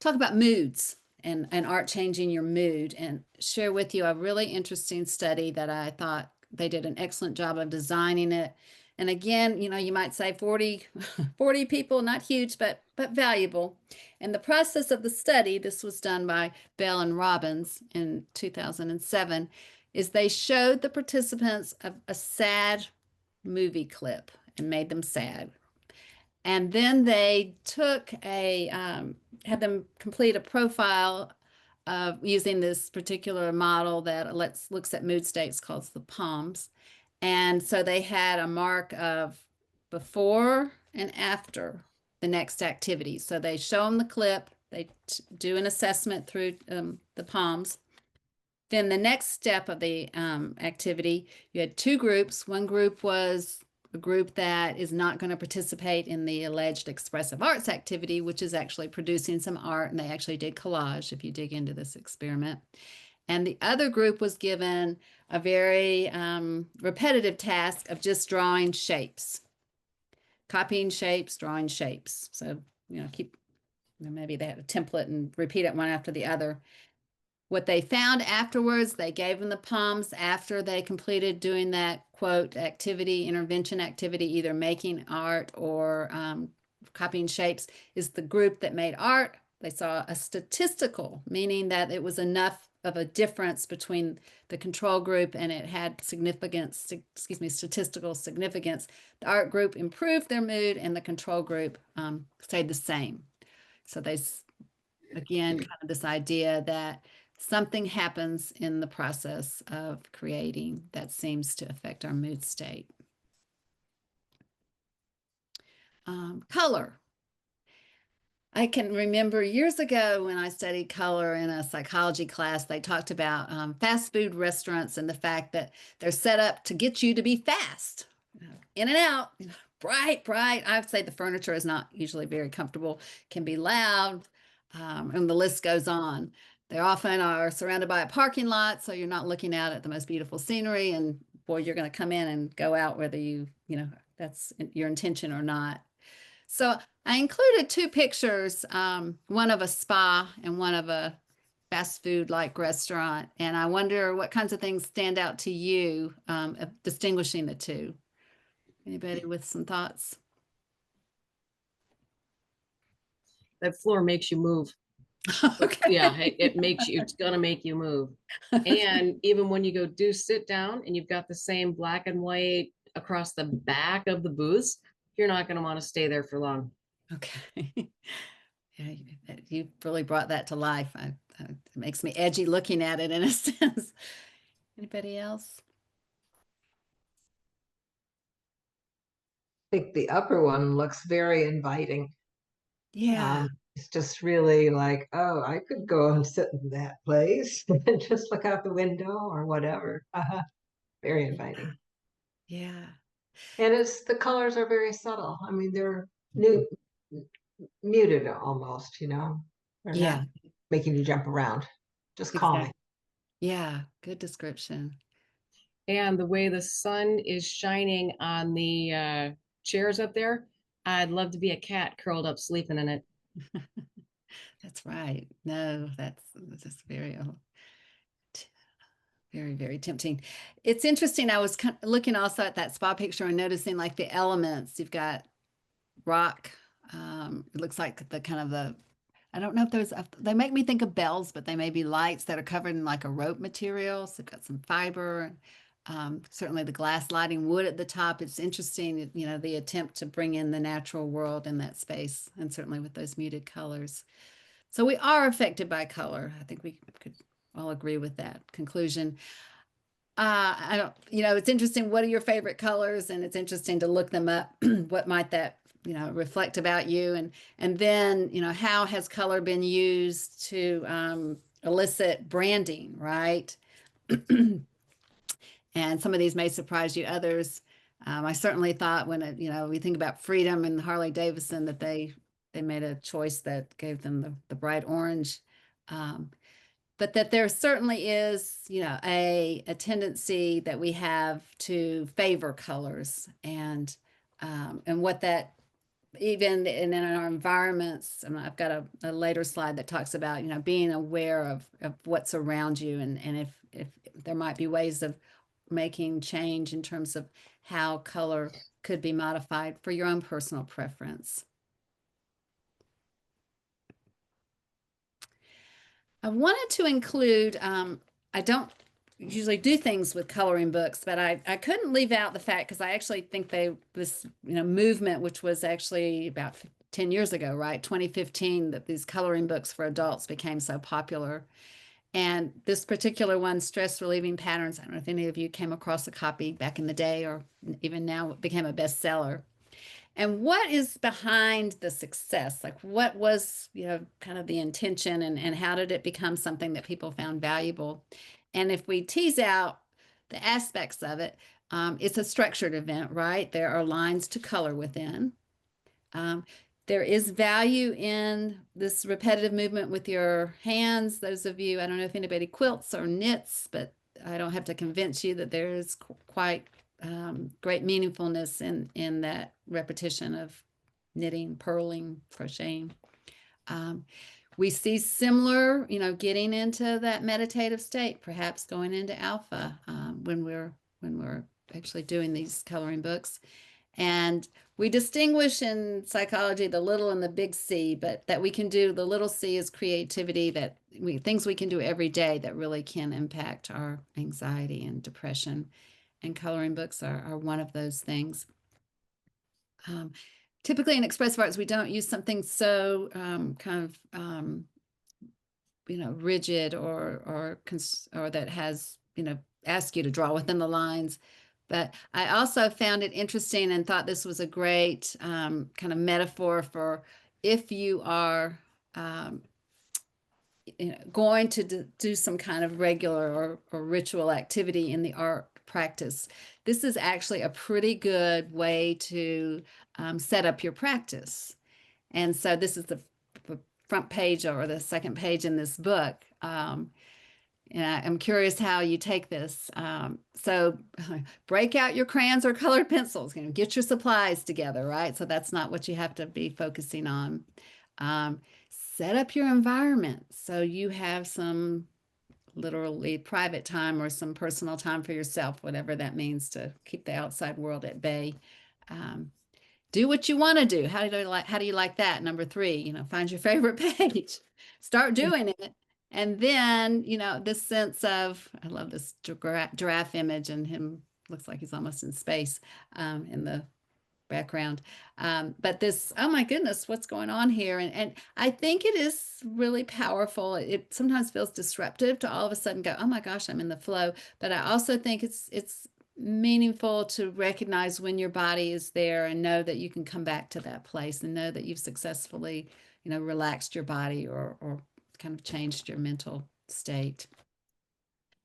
talk about moods and art changing your mood, and share with you a really interesting study that I thought they did an excellent job of designing it. And again, you know, you might say 40 people, not huge, but valuable. And the process of the study, this was done by Bell and Robbins in 2007, is they showed the participants a sad movie clip and made them sad. And then they took had them complete a profile of using this particular model that looks at mood states called the PALMS. And so they had a mark of before and after the next activity. So they show them the clip, they do an assessment through the PALMS. Then the next step of the activity, you had two groups. One group was a group that is not going to participate in the alleged expressive arts activity, which is actually producing some art, and they actually did collage if you dig into this experiment. And the other group was given a very repetitive task of just drawing shapes, copying shapes, drawing shapes. So, you know, maybe they had a template and repeat it one after the other. What they found afterwards, they gave them the PALMS after they completed doing that, quote, intervention activity, either making art or copying shapes, is the group that made art. They saw a statistical, meaning that it was enough of a difference between the control group and it had statistical significance. The art group improved their mood and the control group stayed the same. So again, kind of this idea that something happens in the process of creating that seems to affect our mood state. Color. I can remember years ago when I studied color in a psychology class, they talked about fast food restaurants and the fact that they're set up to get you to be fast, in and out, bright, bright. I would say the furniture is not usually very comfortable, can be loud, and the list goes on. They often are surrounded by a parking lot, so you're not looking out at the most beautiful scenery, and boy, you're going to come in and go out whether you know, that's your intention or not. So I included two pictures, one of a spa and one of a fast food like restaurant. And I wonder what kinds of things stand out to you, of distinguishing the two. Anybody with some thoughts? That floor makes you move. Okay. Yeah, it makes you, it's gonna make you move. And even when you go do sit down and you've got the same black and white across the back of the booths, you're not gonna want to stay there for long. Okay. Yeah, you really brought that to life. It makes me edgy looking at it in a sense. Anybody else? I think the upper one looks very inviting. Yeah. It's just really like, oh, I could go and sit in that place and just look out the window or whatever. Very inviting. Yeah. And the colors are very subtle. I mean, they're new, muted almost, you know. They're Yeah. not making you jump around, just calming. Exactly. Yeah. Good description. And the way the sun is shining on the chairs up there, I'd love to be a cat curled up sleeping in it. That's right. No, that's just very, very, very tempting. It's interesting. I was looking also at that spa picture and noticing like the elements. You've got rock. It looks like the kind of the, I don't know if they make me think of bells, but they may be lights that are covered in like a rope material. So they've got some fiber. Certainly the glass lighting, wood at the top. It's interesting, you know, the attempt to bring in the natural world in that space, and certainly with those muted colors. So we are affected by color. I think we could all agree with that conclusion. I don't, you know, it's interesting. What are your favorite colors? And it's interesting to look them up. What might that, you know, reflect about you? And then, you know, how has color been used to elicit branding, right? And some of these may surprise you. Others, I certainly thought when you know, we think about freedom and Harley Davidson, that they made a choice that gave them the bright orange. But that there certainly is, you know, a tendency that we have to favor colors, and what that, even in our environments. And I've got a later slide that talks about, you know, being aware of what's around you, and if there might be ways of making change in terms of how color could be modified for your own personal preference. I wanted to include, I don't usually do things with coloring books, but I couldn't leave out the fact, because I actually think this, you know, movement, which was actually about 10 years ago, right? 2015, that these coloring books for adults became so popular. And this particular one, Stress Relieving Patterns, I don't know if any of you came across a copy back in the day, or even now it became a bestseller. And what is behind the success? Like, what was, you know, kind of the intention, and how did it become something that people found valuable? And if we tease out the aspects of it, it's a structured event, right? There are lines to color within. There is value in this repetitive movement with your hands. Those of you, I don't know if anybody quilts or knits, but I don't have to convince you that there is quite great meaningfulness in that repetition of knitting, purling, crocheting. We see similar, you know, getting into that meditative state, perhaps going into alpha when we're actually doing these coloring books. And we distinguish in psychology the little and the big C, but that we can do, the little C is creativity, things we can do every day that really can impact our anxiety and depression. And coloring books are one of those things. Typically in expressive arts, we don't use something so kind of you know, rigid or that has, you know, ask you to draw within the lines. But I also found it interesting and thought this was a great kind of metaphor for if you are you know, going to do some kind of regular or ritual activity in the art practice. This is actually a pretty good way to set up your practice. And so this is the front page or the second page in this book. And I'm curious how you take this. So break out your crayons or colored pencils, get your supplies together, right? So that's not what you have to be focusing on. Set up your environment so you have some literally private time or some personal time for yourself, whatever that means, to keep the outside world at bay. Do what you want to do. How do you like that? Number 3, find your favorite page. Start doing it. And then, this sense of, I love this giraffe image, and him looks like he's almost in space in the background. But this, oh my goodness, what's going on here? And I think it is really powerful. It sometimes feels disruptive to all of a sudden go, oh my gosh, I'm in the flow. But I also think it's meaningful to recognize when your body is there and know that you can come back to that place and know that you've successfully, relaxed your body or kind of changed your mental state.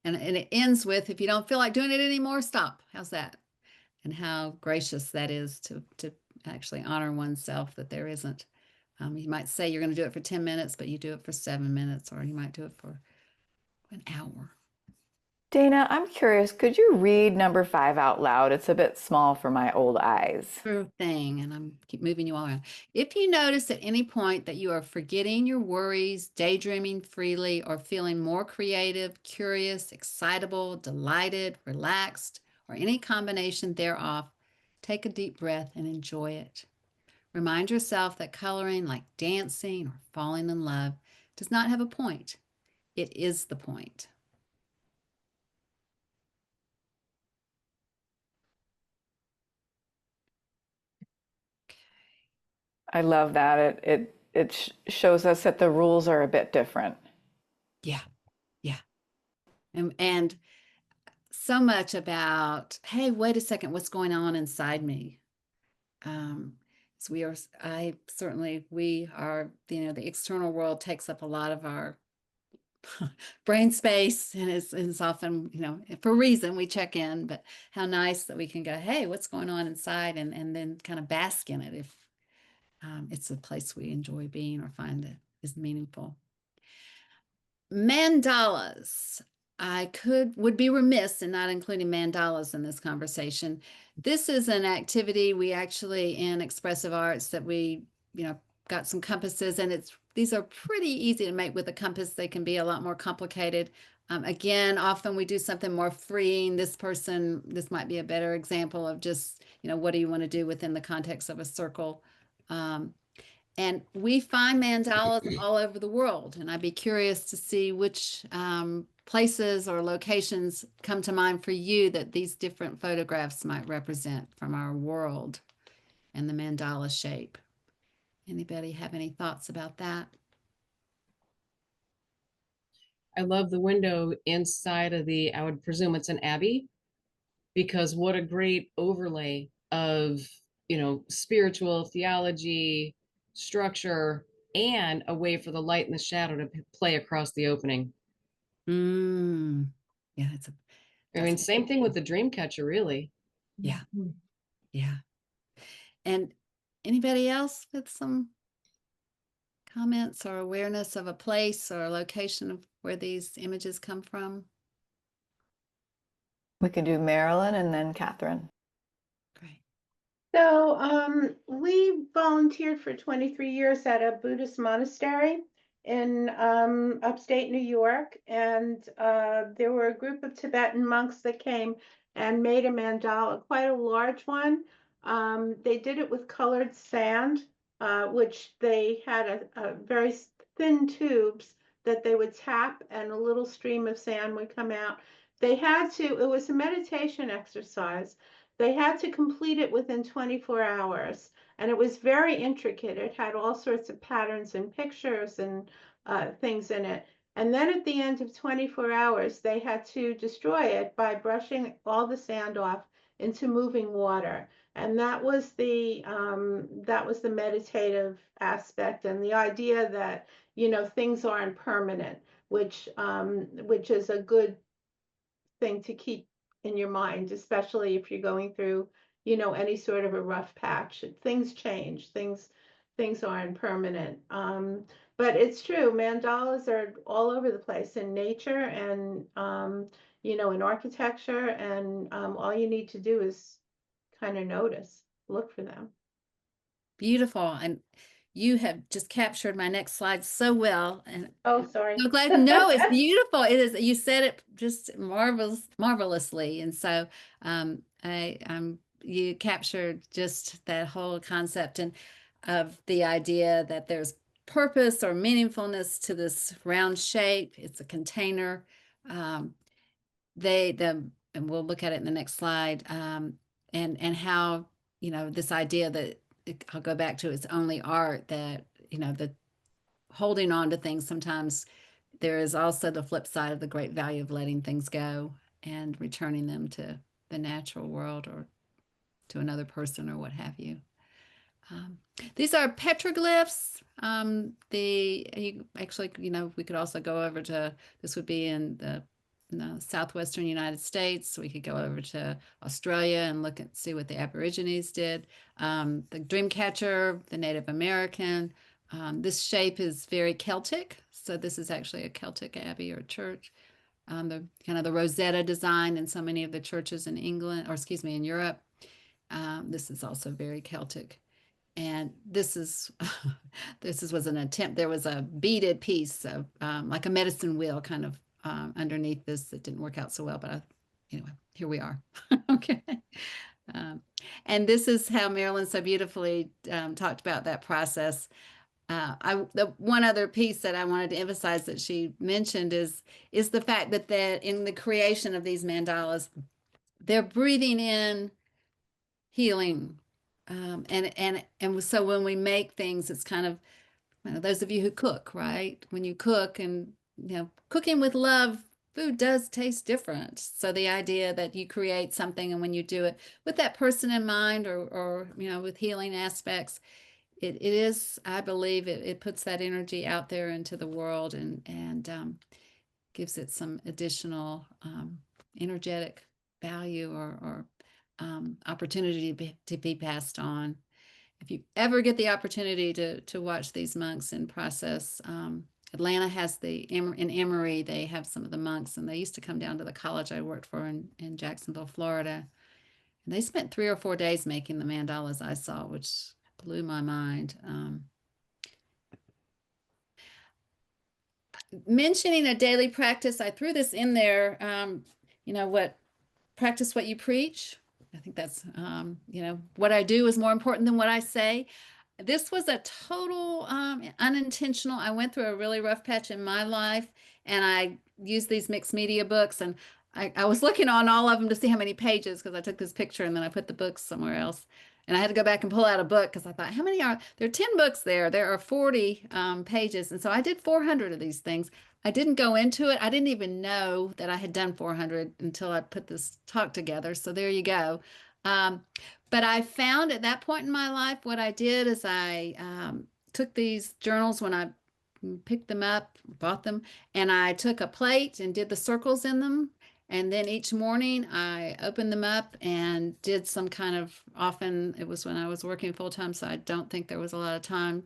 And it ends with, if you don't feel like doing it anymore, stop. How's that? And how gracious that is to actually honor oneself, that there isn't. You might say you're going to do it for 10 minutes, but you do it for 7 minutes, or you might do it for an hour. Dana, I'm curious, could you read number 5 out loud? It's a bit small for my old eyes. True thing, and I'm keep moving you all around. If you notice at any point that you are forgetting your worries, daydreaming freely, or feeling more creative, curious, excitable, delighted, relaxed, or any combination thereof, take a deep breath and enjoy it. Remind yourself that coloring, like dancing or falling in love, does not have a point. It is the point. I love that. It shows us that the rules are a bit different. Yeah. And so much about, hey, wait a second, what's going on inside me? So we are, the external world takes up a lot of our brain space, and it's often, for a reason we check in, but how nice that we can go, hey, what's going on inside, and then kind of bask in it if it's a place we enjoy being or find that is meaningful. Mandalas. I would be remiss in not including mandalas in this conversation. This is an activity we actually, in Expressive Arts, that we, got some compasses, and these are pretty easy to make with a compass. They can be a lot more complicated. Again, often we do something more freeing. This might be a better example of just, what do you want to do within the context of a circle? And we find mandalas all over the world. And I'd be curious to see which places or locations come to mind for you that these different photographs might represent from our world and the mandala shape. Anybody have any thoughts about that? I love the window inside of I would presume it's an abbey, because what a great overlay of, spiritual theology, structure, and a way for the light and the shadow to play across the opening. Yeah, same thing with the dream catcher, really. Yeah. And anybody else with some comments or awareness of a place or a location of where these images come from? We can do Marilyn and then Catherine. Great. So we volunteered for 23 years at a Buddhist monastery in upstate New York, and there were a group of Tibetan monks that came and made a mandala, quite a large one. They did it with colored sand, which they had a very thin tubes that they would tap, and a little stream of sand would come out. It was a meditation exercise. They had to complete it within 24 hours, and it was very intricate. It had all sorts of patterns and pictures and things in it. And then at the end of 24 hours, they had to destroy it by brushing all the sand off into moving water. And that was the meditative aspect, and the idea that things aren't permanent, which is a good thing to keep in your mind, especially if you're going through, you know, any sort of a rough patch. Things change, things aren't permanent. But it's true, mandalas are all over the place in nature and you know, in architecture, and all you need to do is kind of notice, look for them. Beautiful. And you have just captured my next slide so well. And Oh, sorry. I'm glad. No, it's beautiful. It is. You said it just marvelously. And so you captured just that whole concept and of the idea that there's purpose or meaningfulness to this round shape. It's a container. Um, and we'll look at it in the next slide. And how, you know, this idea that I'll go back to, it's only art, that, you know, the holding on to things, sometimes there is also the flip side of the great value of letting things go and returning them to the natural world or to another person or what have you. These are petroglyphs. Actually, you know, we could also go over to, this would be in the southwestern United States. So we could go over to Australia and look and see what the Aborigines did. The Dreamcatcher, the Native American. This shape is very Celtic. So this is actually a Celtic abbey or church. The kind of the Rosetta design in so many of the churches in England, or excuse me, in Europe. This is also very Celtic. And this was an attempt. There was a beaded piece of like a medicine wheel kind of underneath this that didn't work out so well. But anyway, here we are. Okay. And this is how Marilyn so beautifully talked about that process. The one other piece that I wanted to emphasize that she mentioned is the fact that in the creation of these mandalas, they're breathing in healing. And so when we make things, it's kind of, you know, those of you who cook, right? When you cook and, you know, cooking with love, food does taste different. So the idea that you create something and when you do it with that person in mind or you know, with healing aspects, it is, I believe it puts that energy out there into the world and gives it some additional energetic value or opportunity to be passed on. If you ever get the opportunity to watch these monks in process, Atlanta has in Emory, they have some of the monks, and they used to come down to the college I worked for in Jacksonville, Florida. And they spent 3 or 4 days making the mandalas I saw, which blew my mind. Mentioning a daily practice, I threw this in there, you know, practice what you preach. I think that's, you know, what I do is more important than what I say. This was a total unintentional. I went through a really rough patch in my life and I used these mixed media books, and I was looking on all of them to see how many pages because I took this picture and then I put the books somewhere else. And I had to go back and pull out a book because I thought, how many are there? 10 books there. There are 40 pages. And so I did 400 of these things. I didn't go into it. I didn't even know that I had done 400 until I put this talk together. So there you go. But I found at that point in my life, what I did is I took these journals when I picked them up, bought them, and I took a plate and did the circles in them. And then each morning I opened them up and did some kind of, often it was when I was working full time, so I don't think there was a lot of time.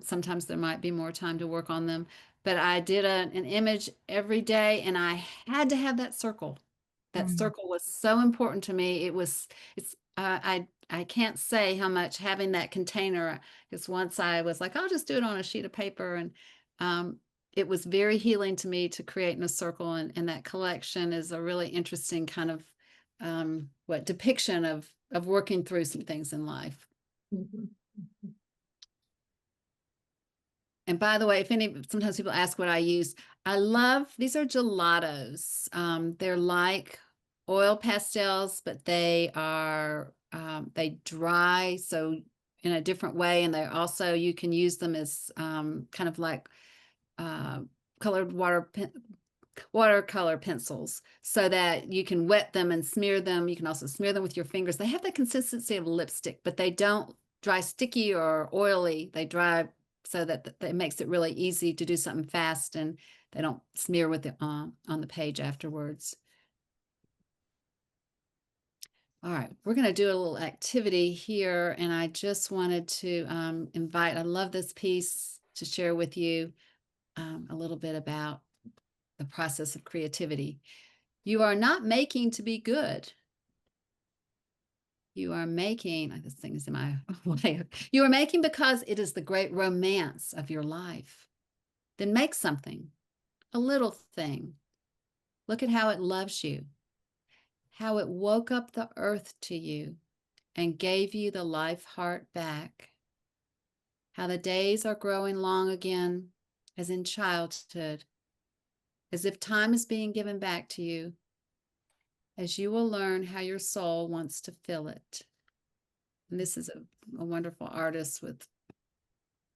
Sometimes there might be more time to work on them, but I did an image every day and I had to have that circle. That circle was so important to me. I can't say how much having that container, because once I was like, I'll just do it on a sheet of paper. And it was very healing to me to create in a circle. And that collection is a really interesting kind of depiction of working through some things in life. Mhm. And by the way, sometimes people ask what I use. I love, these are gelatos. They're like oil pastels, but they are, they dry so in a different way. And they're also, you can use them as kind of like colored watercolor pencils so that you can wet them and smear them. You can also smear them with your fingers. They have the consistency of lipstick, but they don't dry sticky or oily. They dry so that it makes it really easy to do something fast and they don't smear with it on the page afterwards. All right, we're going to do a little activity here, and I just wanted to invite, I love this piece to share with you a little bit about the process of creativity. You are not making to be good. You are making, this thing is in my way. You are making because it is the great romance of your life. Then make something, a little thing. Look at how it loves you, how it woke up the earth to you and gave you the life heart back, how the days are growing long again, as in childhood, as if time is being given back to you, as you will learn how your soul wants to fill it. And this is a wonderful artist with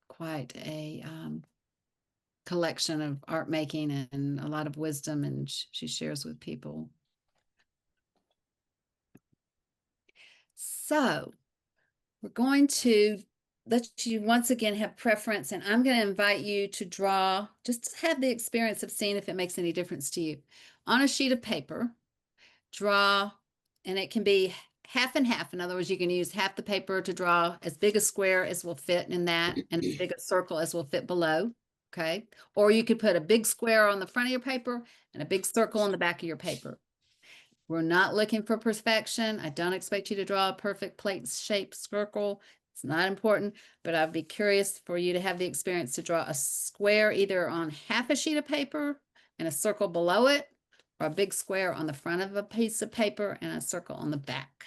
quite a collection of art making and a lot of wisdom, and she shares with people. So we're going to let you once again have preference, and I'm going to invite you to draw, just to have the experience of seeing if it makes any difference to you. On a sheet of paper, draw, and it can be half and half. In other words, you can use half the paper to draw as big a square as will fit in that and as big a circle as will fit below. Okay. Or you could put a big square on the front of your paper and a big circle on the back of your paper. We're not looking for perfection. I don't expect you to draw a perfect plate-shaped circle. It's not important, but I'd be curious for you to have the experience to draw a square either on half a sheet of paper and a circle below it, or a big square on the front of a piece of paper and a circle on the back.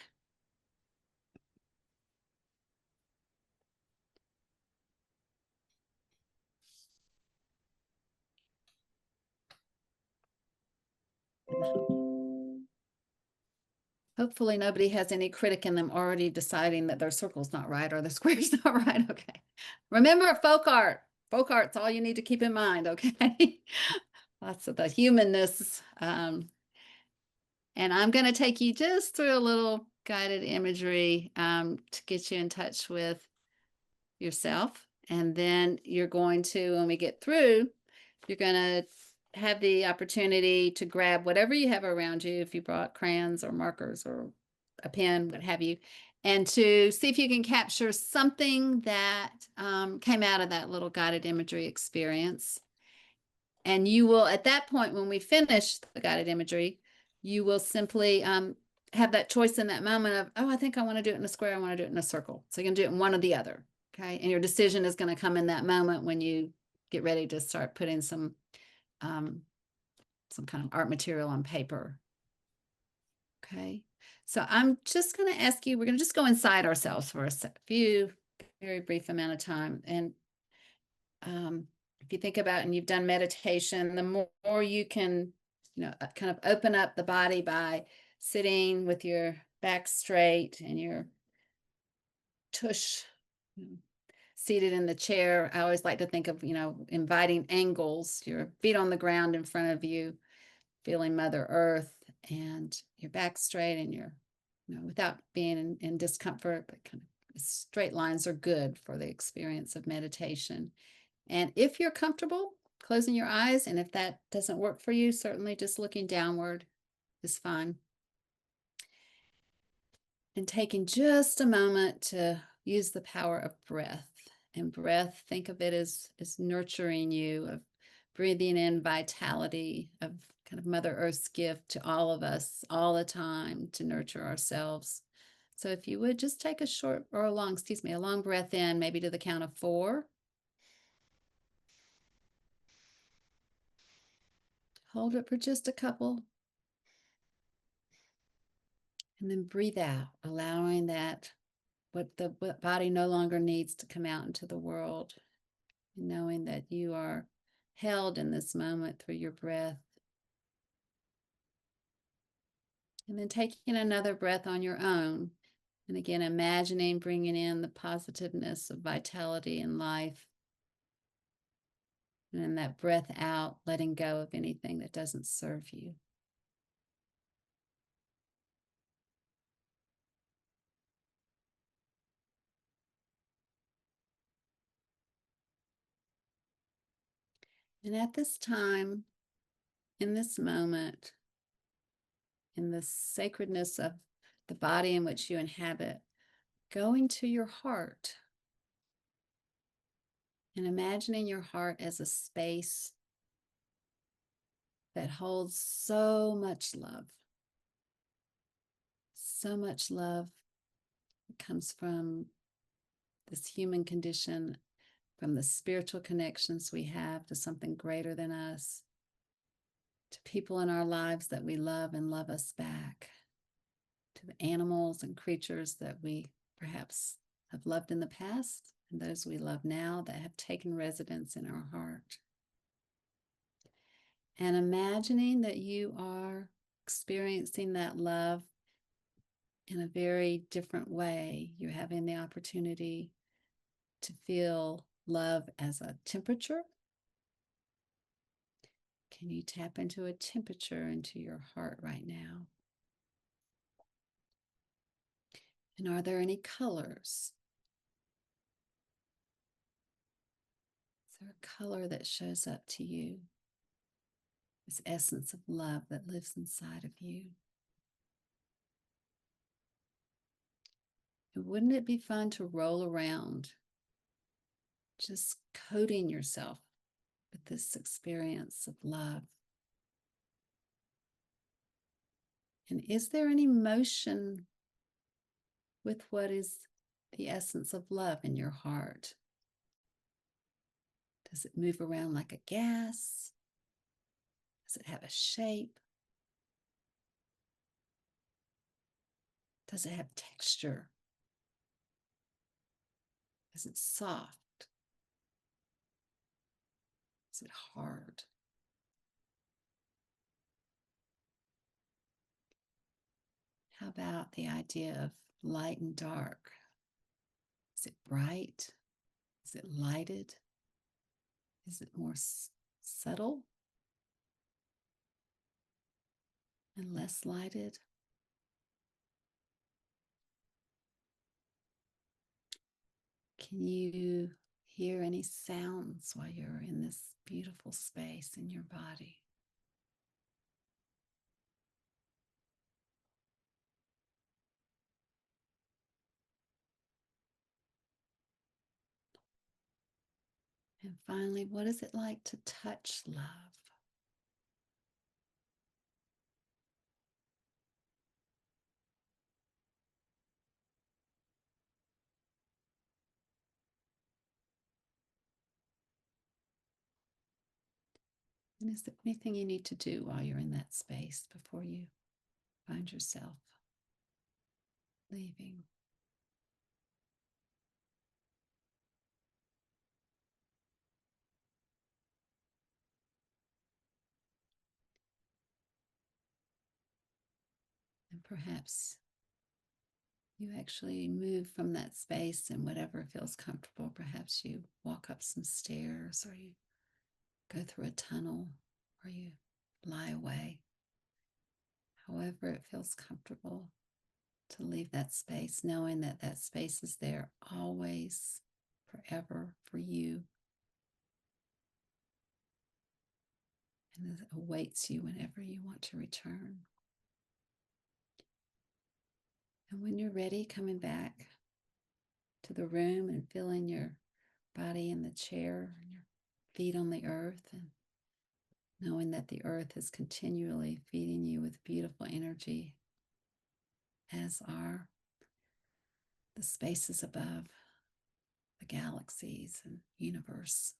Hopefully nobody has any critic in them already deciding that their circle's not right or the square's not right. Okay. Remember, folk art. Folk art's all you need to keep in mind, okay? Lots of the humanness. And I'm going to take you just through a little guided imagery to get you in touch with yourself. And then you're going to, when we get through, you're going to have the opportunity to grab whatever you have around you, if you brought crayons or markers or a pen, what have you, and to see if you can capture something that came out of that little guided imagery experience. And you will, at that point, when we finish the guided imagery, you will simply have that choice in that moment of, oh, I think I want to do it in a square, I want to do it in a circle. So you can do it in one or the other, okay? And your decision is going to come in that moment when you get ready to start putting some kind of art material on paper. Okay, so I'm just going to ask you, we're going to just go inside ourselves for a few, very brief amount of time. And if you think about, and you've done meditation, the more you can, kind of open up the body by sitting with your back straight and your tush seated in the chair. I always like to think of, inviting angles, your feet on the ground in front of you, feeling Mother Earth, and your back straight, and your, without being in discomfort, but kind of straight lines are good for the experience of meditation. And if you're comfortable closing your eyes, and if that doesn't work for you, certainly just looking downward is fine. And taking just a moment to use the power of breath. And breath, think of it as nurturing you, of breathing in vitality, of kind of Mother Earth's gift to all of us all the time to nurture ourselves. So if you would just take a long breath in, maybe to the count of 4. Hold it for just a couple. And then breathe out, allowing that what the body no longer needs to come out into the world, knowing that you are held in this moment through your breath. And then taking another breath on your own. And again, imagining bringing in the positiveness of vitality and life. And then that breath out, letting go of anything that doesn't serve you. And at this time, in this moment, in the sacredness of the body in which you inhabit, going to your heart and imagining your heart as a space that holds so much love. So much love that comes from this human condition, from the spiritual connections we have to something greater than us, to people in our lives that we love and love us back, to the animals and creatures that we perhaps have loved in the past, and those we love now that have taken residence in our heart. And imagining that you are experiencing that love in a very different way. You're having the opportunity to feel love as a temperature. Can you tap into a temperature into your heart right now? And are there any colors? Is there a color that shows up to you? This essence of love that lives inside of you. And wouldn't it be fun to roll around, just coating yourself with this experience of love? And is there any motion with what is the essence of love in your heart? Does it move around like a gas? Does it have a shape? Does it have texture? Is it soft? Is it hard? How about the idea of light and dark? Is it bright? Is it lighted? Is it more subtle and less lighted? Can you hear any sounds while you're in this beautiful space in your body? And finally, what is it like to touch love? And is there anything you need to do while you're in that space before you find yourself leaving? And perhaps you actually move from that space and whatever feels comfortable. Perhaps you walk up some stairs, or you go through a tunnel, or you lie away. However it feels comfortable to leave that space, knowing that that space is there always, forever for you. And it awaits you whenever you want to return. And when you're ready, coming back to the room and feeling your body in the chair and your feet on the earth, and knowing that the earth is continually feeding you with beautiful energy, as are the spaces above, the galaxies and universe,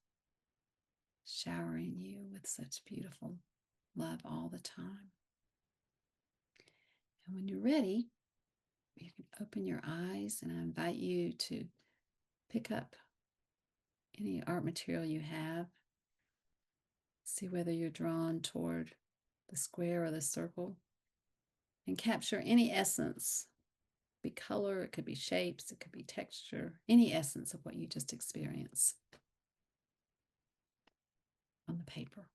showering you with such beautiful love all the time. And when you're ready, you can open your eyes, and I invite you to pick up any art material you have. See whether you're drawn toward the square or the circle, and capture any essence. It could be color, it could be shapes, it could be texture, any essence of what you just experienced on the paper.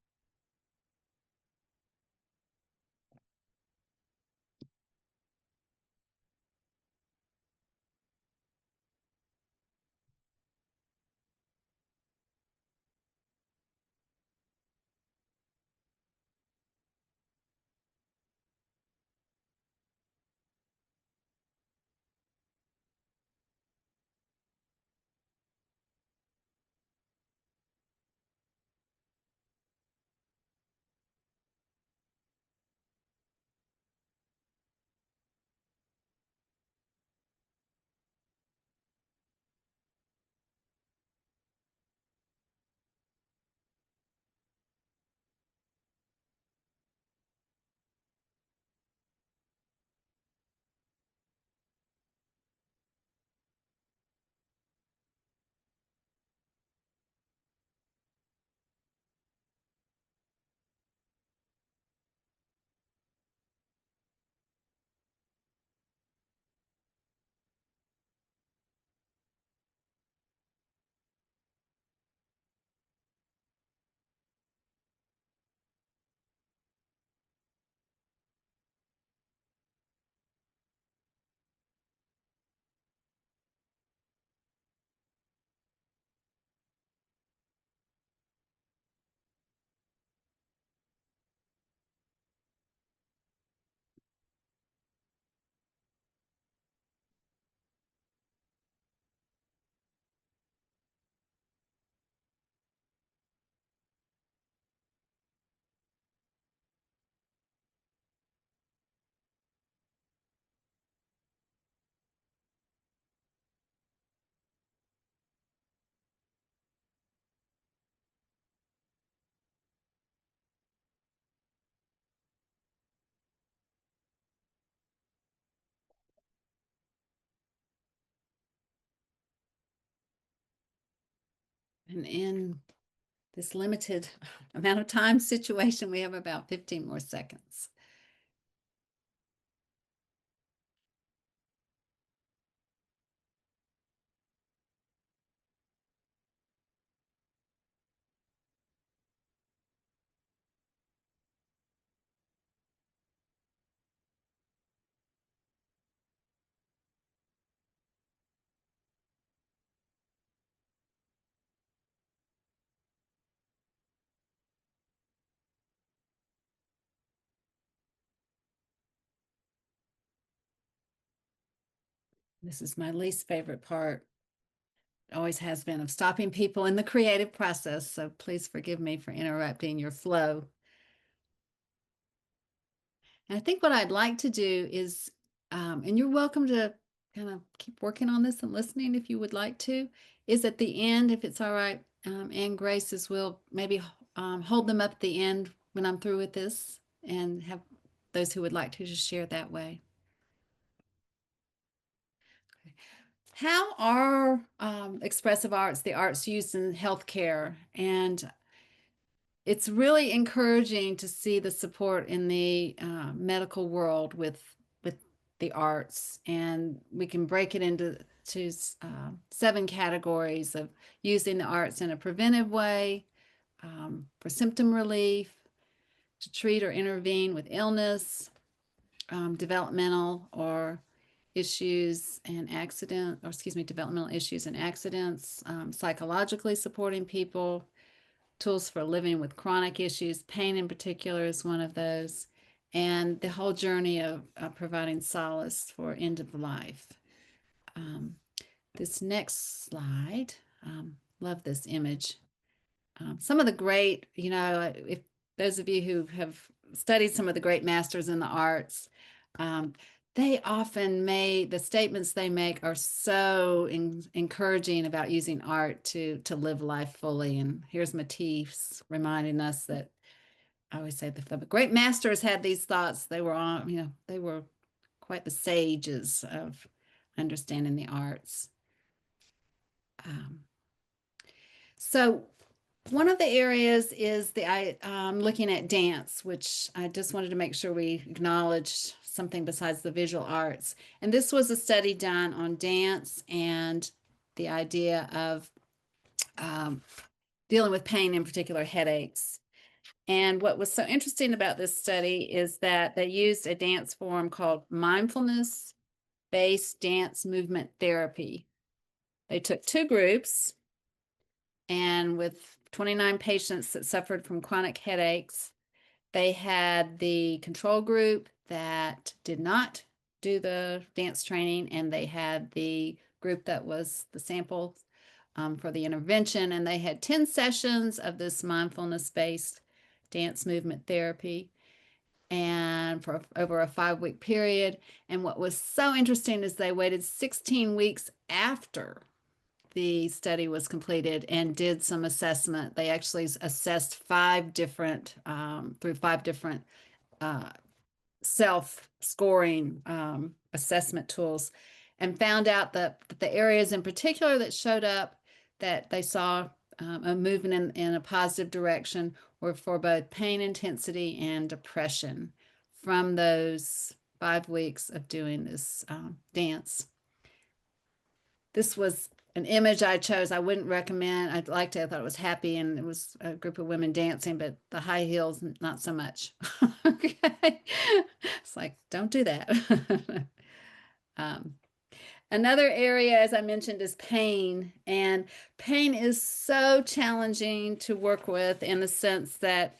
And in this limited amount of time situation, we have about 15 more seconds. This is my least favorite part. It always has been, of stopping people in the creative process. So please forgive me for interrupting your flow. And I think what I'd like to do is, and you're welcome to kind of keep working on this and listening if you would like to, is at the end, if it's all right, and Grace's will maybe hold them up at the end when I'm through with this, and have those who would like to just share that way. Okay. How are expressive arts, the arts used in healthcare? And it's really encouraging to see the support in the medical world with the arts, and we can break it into 7 categories of using the arts in a preventive way, for symptom relief, to treat or intervene with illness, developmental or issues and accident, or excuse me, developmental issues and accidents, psychologically supporting people, tools for living with chronic issues, pain in particular is one of those, and the whole journey of providing solace for end of life. This next slide, love this image. Some of the great, if those of you who have studied some of the great masters in the arts, they often the statements they make are so encouraging about using art to live life fully. And here's Matisse reminding us that, I always say the great masters had these thoughts. They were they were quite the sages of understanding the arts. So one of the areas is looking at dance, which I just wanted to make sure we acknowledged something besides the visual arts. And this was a study done on dance and the idea of dealing with pain, in particular headaches. And what was so interesting about this study is that they used a dance form called mindfulness-based dance movement therapy. They took 2 groups, and with 29 patients that suffered from chronic headaches, they had the control group that did not do the dance training, and they had the group that was the sample for the intervention. And they had 10 sessions of this mindfulness-based dance movement therapy, and for over a 5-week period. And what was so interesting is they waited 16 weeks after the study was completed and did some assessment. They actually assessed 5 different through 5 different self-scoring assessment tools, and found out that the areas in particular that showed up that they saw a movement in a positive direction were for both pain intensity and depression from those 5 weeks of doing this dance. This was an image I chose. I wouldn't recommend. I liked it. I thought it was happy, and it was a group of women dancing, but the high heels, not so much. Okay. It's like, don't do that. Another area, as I mentioned, is pain. And pain is so challenging to work with in the sense that,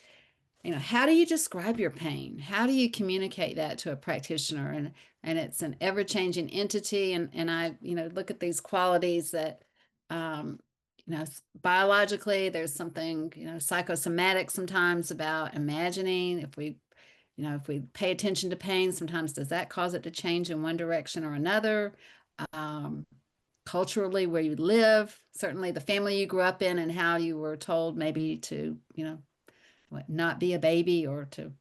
how do you describe your pain? How do you communicate that to a practitioner? And it's an ever-changing entity. And I, look at these qualities that, biologically, there's something, psychosomatic sometimes about imagining. If we pay attention to pain, sometimes does that cause it to change in one direction or another? Culturally, where you live, certainly the family you grew up in, and how you were told maybe to, not be a baby, or to,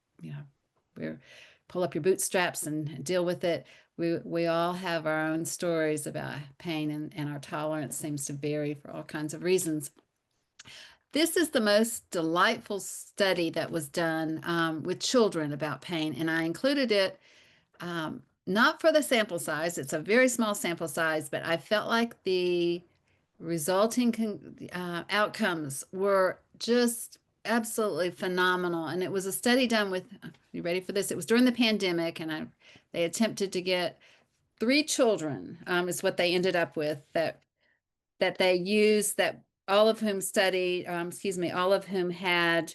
pull up your bootstraps and deal with it. We all have our own stories about pain, and our tolerance seems to vary for all kinds of reasons. This is the most delightful study that was done with children about pain, and I included it not for the sample size. It's a very small sample size, but I felt like the resulting outcomes were just absolutely phenomenal. And it was a study done with, you ready for this? It was during the pandemic, and they attempted to get 3 children, is what they ended up with, that they used, that all of whom studied, all of whom had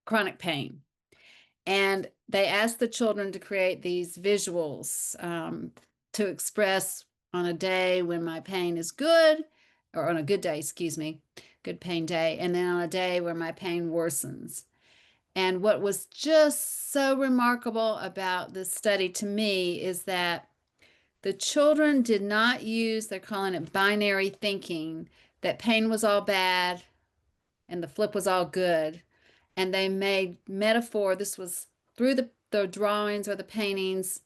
chronic pain. And they asked the children to create these visuals to express on a day when my pain is good, or on a good day, good pain day, and then on a day where my pain worsens. And what was just so remarkable about this study to me is that the children did not use, they're calling it binary thinking, that pain was all bad and the flip was all good. And they made metaphor, this was through the drawings or the paintings,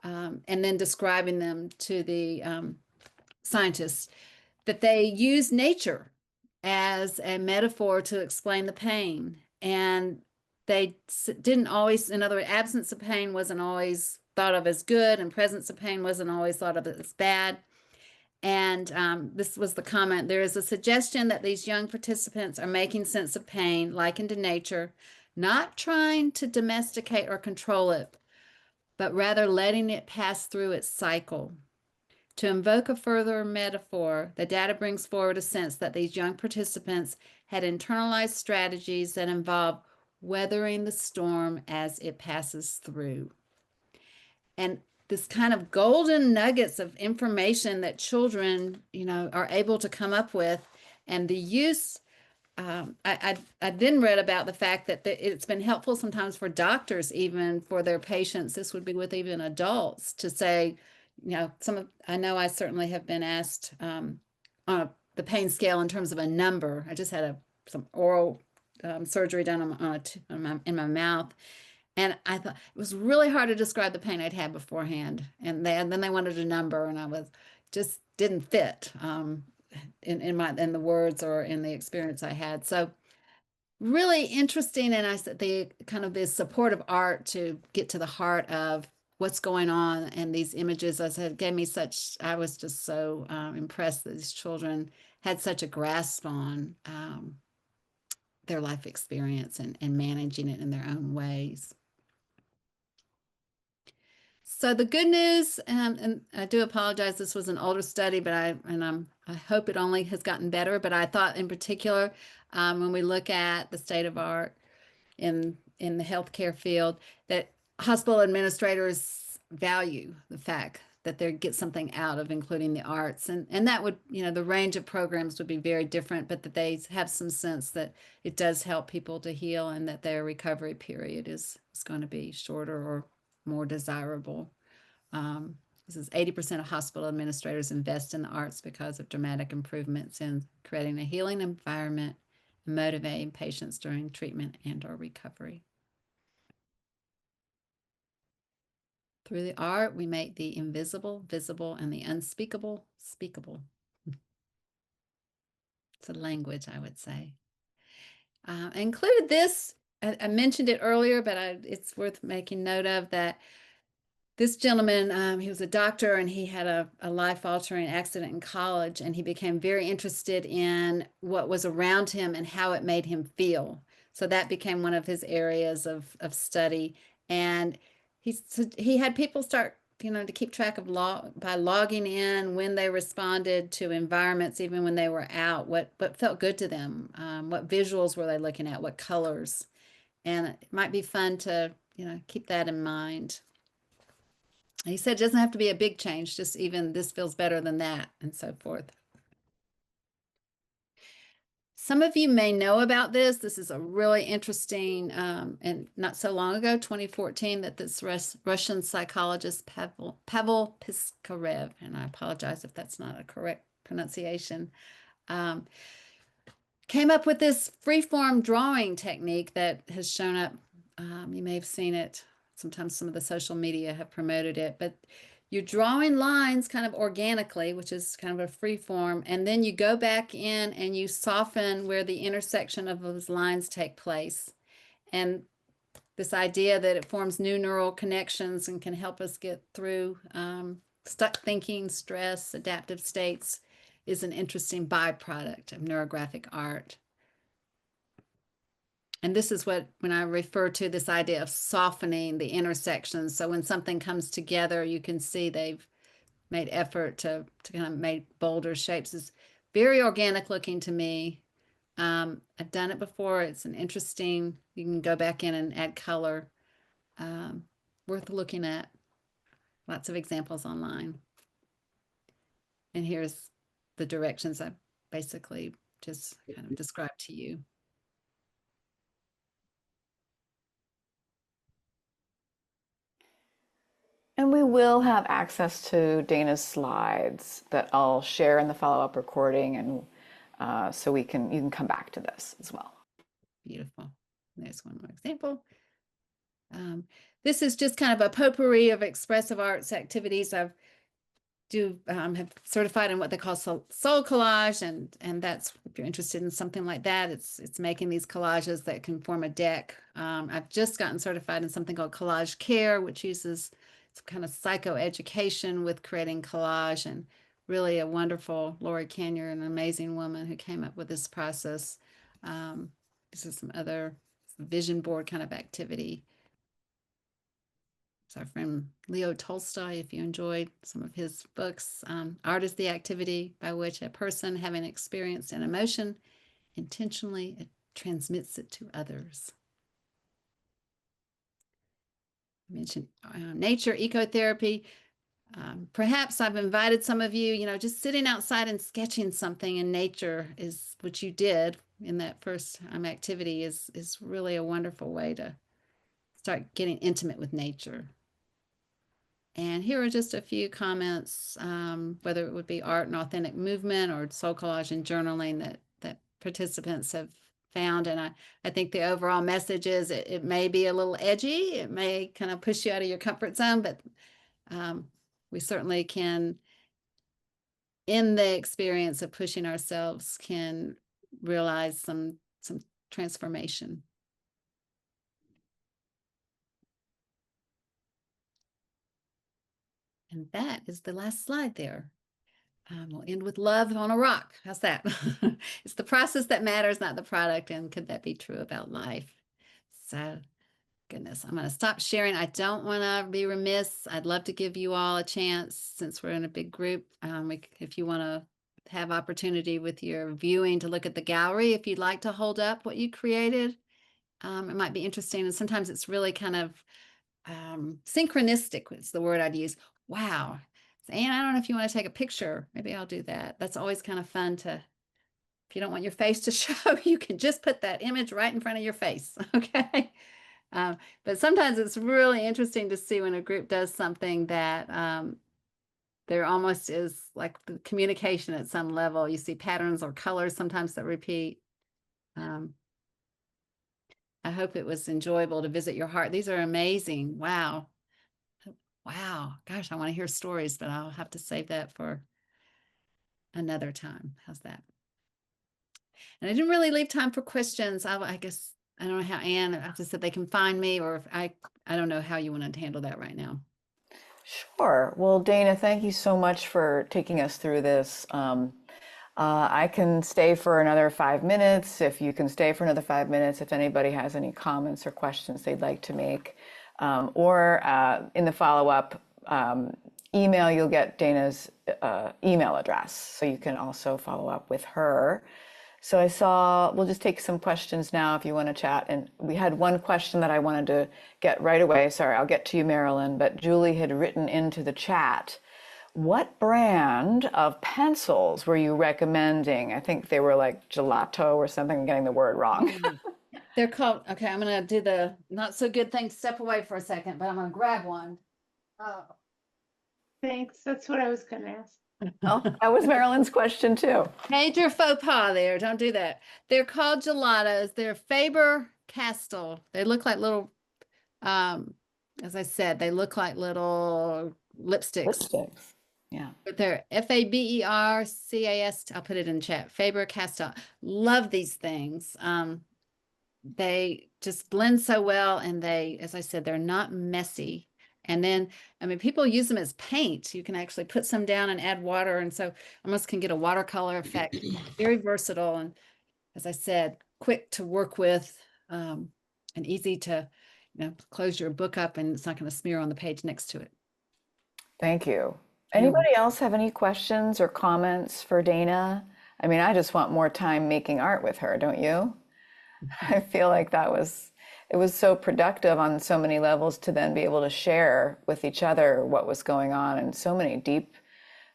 and then describing them to the scientists, that they used nature as a metaphor to explain the pain. And they didn't always, in other words, absence of pain wasn't always thought of as good, and presence of pain wasn't always thought of as bad. And this was the comment: there is a suggestion that these young participants are making sense of pain, likened to nature, not trying to domesticate or control it, but rather letting it pass through its cycle. To invoke a further metaphor, the data brings forward a sense that these young participants had internalized strategies that involve weathering the storm as it passes through. And this kind of golden nuggets of information that children, are able to come up with, and the use. I then read about the fact that it's been helpful sometimes for doctors, even for their patients. This would be with even adults, to say, I know I certainly have been asked on the pain scale in terms of a number. I just had some oral surgery done in my mouth. And I thought it was really hard to describe the pain I'd had beforehand. And then they wanted a number, and I just didn't fit in the words or in the experience I had. So really interesting. And I said the kind of this supportive art to get to the heart of what's going on. And these images, I said, I was just so impressed that these children had such a grasp on their life experience and managing it in their own ways. So the good news, and I do apologize, this was an older study, but I hope it only has gotten better. But I thought in particular, when we look at the state of art in the healthcare field, that hospital administrators value the fact that they get something out of including the arts, and that would, the range of programs would be very different, but that they have some sense that it does help people to heal, and that their recovery period is going to be shorter or more desirable. This is 80% of hospital administrators invest in the arts because of dramatic improvements in creating a healing environment and motivating patients during treatment and or recovery. Through the art, we make the invisible visible and the unspeakable speakable. It's a language, I would say. I included this, I mentioned it earlier, but it's worth making note of that. This gentleman, he was a doctor, and he had a life-altering accident in college, and he became very interested in what was around him and how it made him feel. So that became one of his areas of study. And he had people start, to keep track of by logging in when they responded to environments, even when they were out, what felt good to them, what visuals were they looking at, what colors. And it might be fun to, keep that in mind. He said it doesn't have to be a big change, just even this feels better than that, and so forth. Some of you may know about this. This is a really interesting, and not so long ago, 2014, that this Russian psychologist, Pavel Piskarev, and I apologize if that's not a correct pronunciation, came up with this freeform drawing technique that has shown up. You may have seen it. Sometimes some of the social media have promoted it, but you're drawing lines kind of organically, which is kind of a free form, and then you go back in and you soften where the intersection of those lines take place. And this idea that it forms new neural connections and can help us get through stuck thinking, stress, adaptive states is an interesting byproduct of neurographic art. And this is what, when I refer to this idea of softening the intersections. So when something comes together, you can see they've made effort to kind of make bolder shapes. It's very organic looking to me. I've done it before. It's an interesting, you can go back in and add color. Worth looking at. Lots of examples online. And here's the directions I basically just kind of described to you. And we will have access to Dana's slides that I'll share in the follow-up recording, and so you can come back to this as well. Beautiful. There's one more example. This is just kind of a potpourri of expressive arts activities. I've have certified in what they call soul collage, and that's, if you're interested in something like that, it's making these collages that can form a deck. I've just gotten certified in something called collage care, which uses some kind of psychoeducation with creating collage, and really a wonderful Lori Kanye, an amazing woman who came up with this process. This is some other vision board kind of activity. It's our friend Leo Tolstoy, if you enjoyed some of his books. Art is the activity by which a person having experienced an emotion intentionally transmits it to others. I mentioned nature, ecotherapy. Perhaps I've invited some of you, just sitting outside and sketching something in nature is what you did in that first activity is really a wonderful way to start getting intimate with nature. And here are just a few comments, whether it would be art and authentic movement or soul collage and journaling that participants have found. And I think the overall message is it may be a little edgy. It may kind of push you out of your comfort zone, but we certainly can, in the experience of pushing ourselves, can realize some transformation. And that is the last slide there. We'll end with love on a rock. How's that? It's the process that matters, not the product. And could that be true about life? So, goodness, I'm going to stop sharing. I don't want to be remiss. I'd love to give you all a chance, since we're in a big group. If you want to have opportunity with your viewing to look at the gallery, if you'd like to hold up what you created, it might be interesting. And sometimes it's really kind of synchronistic is the word I'd use. Wow. And I don't know if you want to take a picture. Maybe I'll do that. That's always kind of fun to, if you don't want your face to show, you can just put that image right in front of your face. Okay. But sometimes it's really interesting to see when a group does something that there almost is like the communication at some level. You see patterns or colors sometimes that repeat. I hope it was enjoyable to visit your heart. These are amazing. Wow. Wow. Gosh, I want to hear stories, but I'll have to save that for another time. How's that? And I didn't really leave time for questions. I guess, I don't know how Anne, I just said they can find me, or if I don't know how you want to handle that right now. Sure. Well, Dana, thank you so much for taking us through this. I can stay for another 5 minutes. If you can stay for another 5 minutes, if anybody has any comments or questions they'd like to make, or in the follow-up email, you'll get Dana's email address, so you can also follow up with her. So we'll just take some questions now if you want to chat. And we had one question that I wanted to get right away. Sorry, I'll get to you, Marilyn, but Julie had written into the chat, what brand of pencils were you recommending? I think they were like gelato or something. I'm getting the word wrong. They're called, okay, I'm going to do the not so good thing, step away for a second, but I'm going to grab one. Oh. Thanks. That's what I was going to ask. Oh, that was Marilyn's question too. Major faux pas there. Don't do that. They're called gelatos. They're Faber-Castell. They look like little, as I said, they look like little lipsticks. Lipsticks. Yeah. But they're FABERCAST. I'll put it in chat. Faber-Castell. Love these things. They just blend so well, and they, as I said, they're not messy. And then, I mean, people use them as paint. You can actually put some down and add water, and so almost can get a watercolor effect. Very versatile, and as I said, quick to work with, and easy to, close your book up, and it's not going to smear on the page next to it. Thank you. You're Anybody else have any questions or comments for Dana? I mean, I just want more time making art with her, don't you? I feel like it was so productive on so many levels to then be able to share with each other what was going on, and so many deep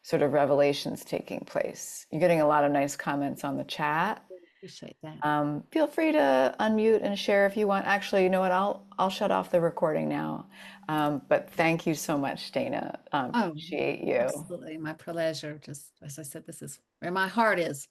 sort of revelations taking place. You're getting a lot of nice comments on the chat. Appreciate that. Feel free to unmute and share if you want. Actually, you know what? I'll shut off the recording now. But thank you so much, Dana. Appreciate you. Absolutely, my pleasure. Just as I said, this is where my heart is.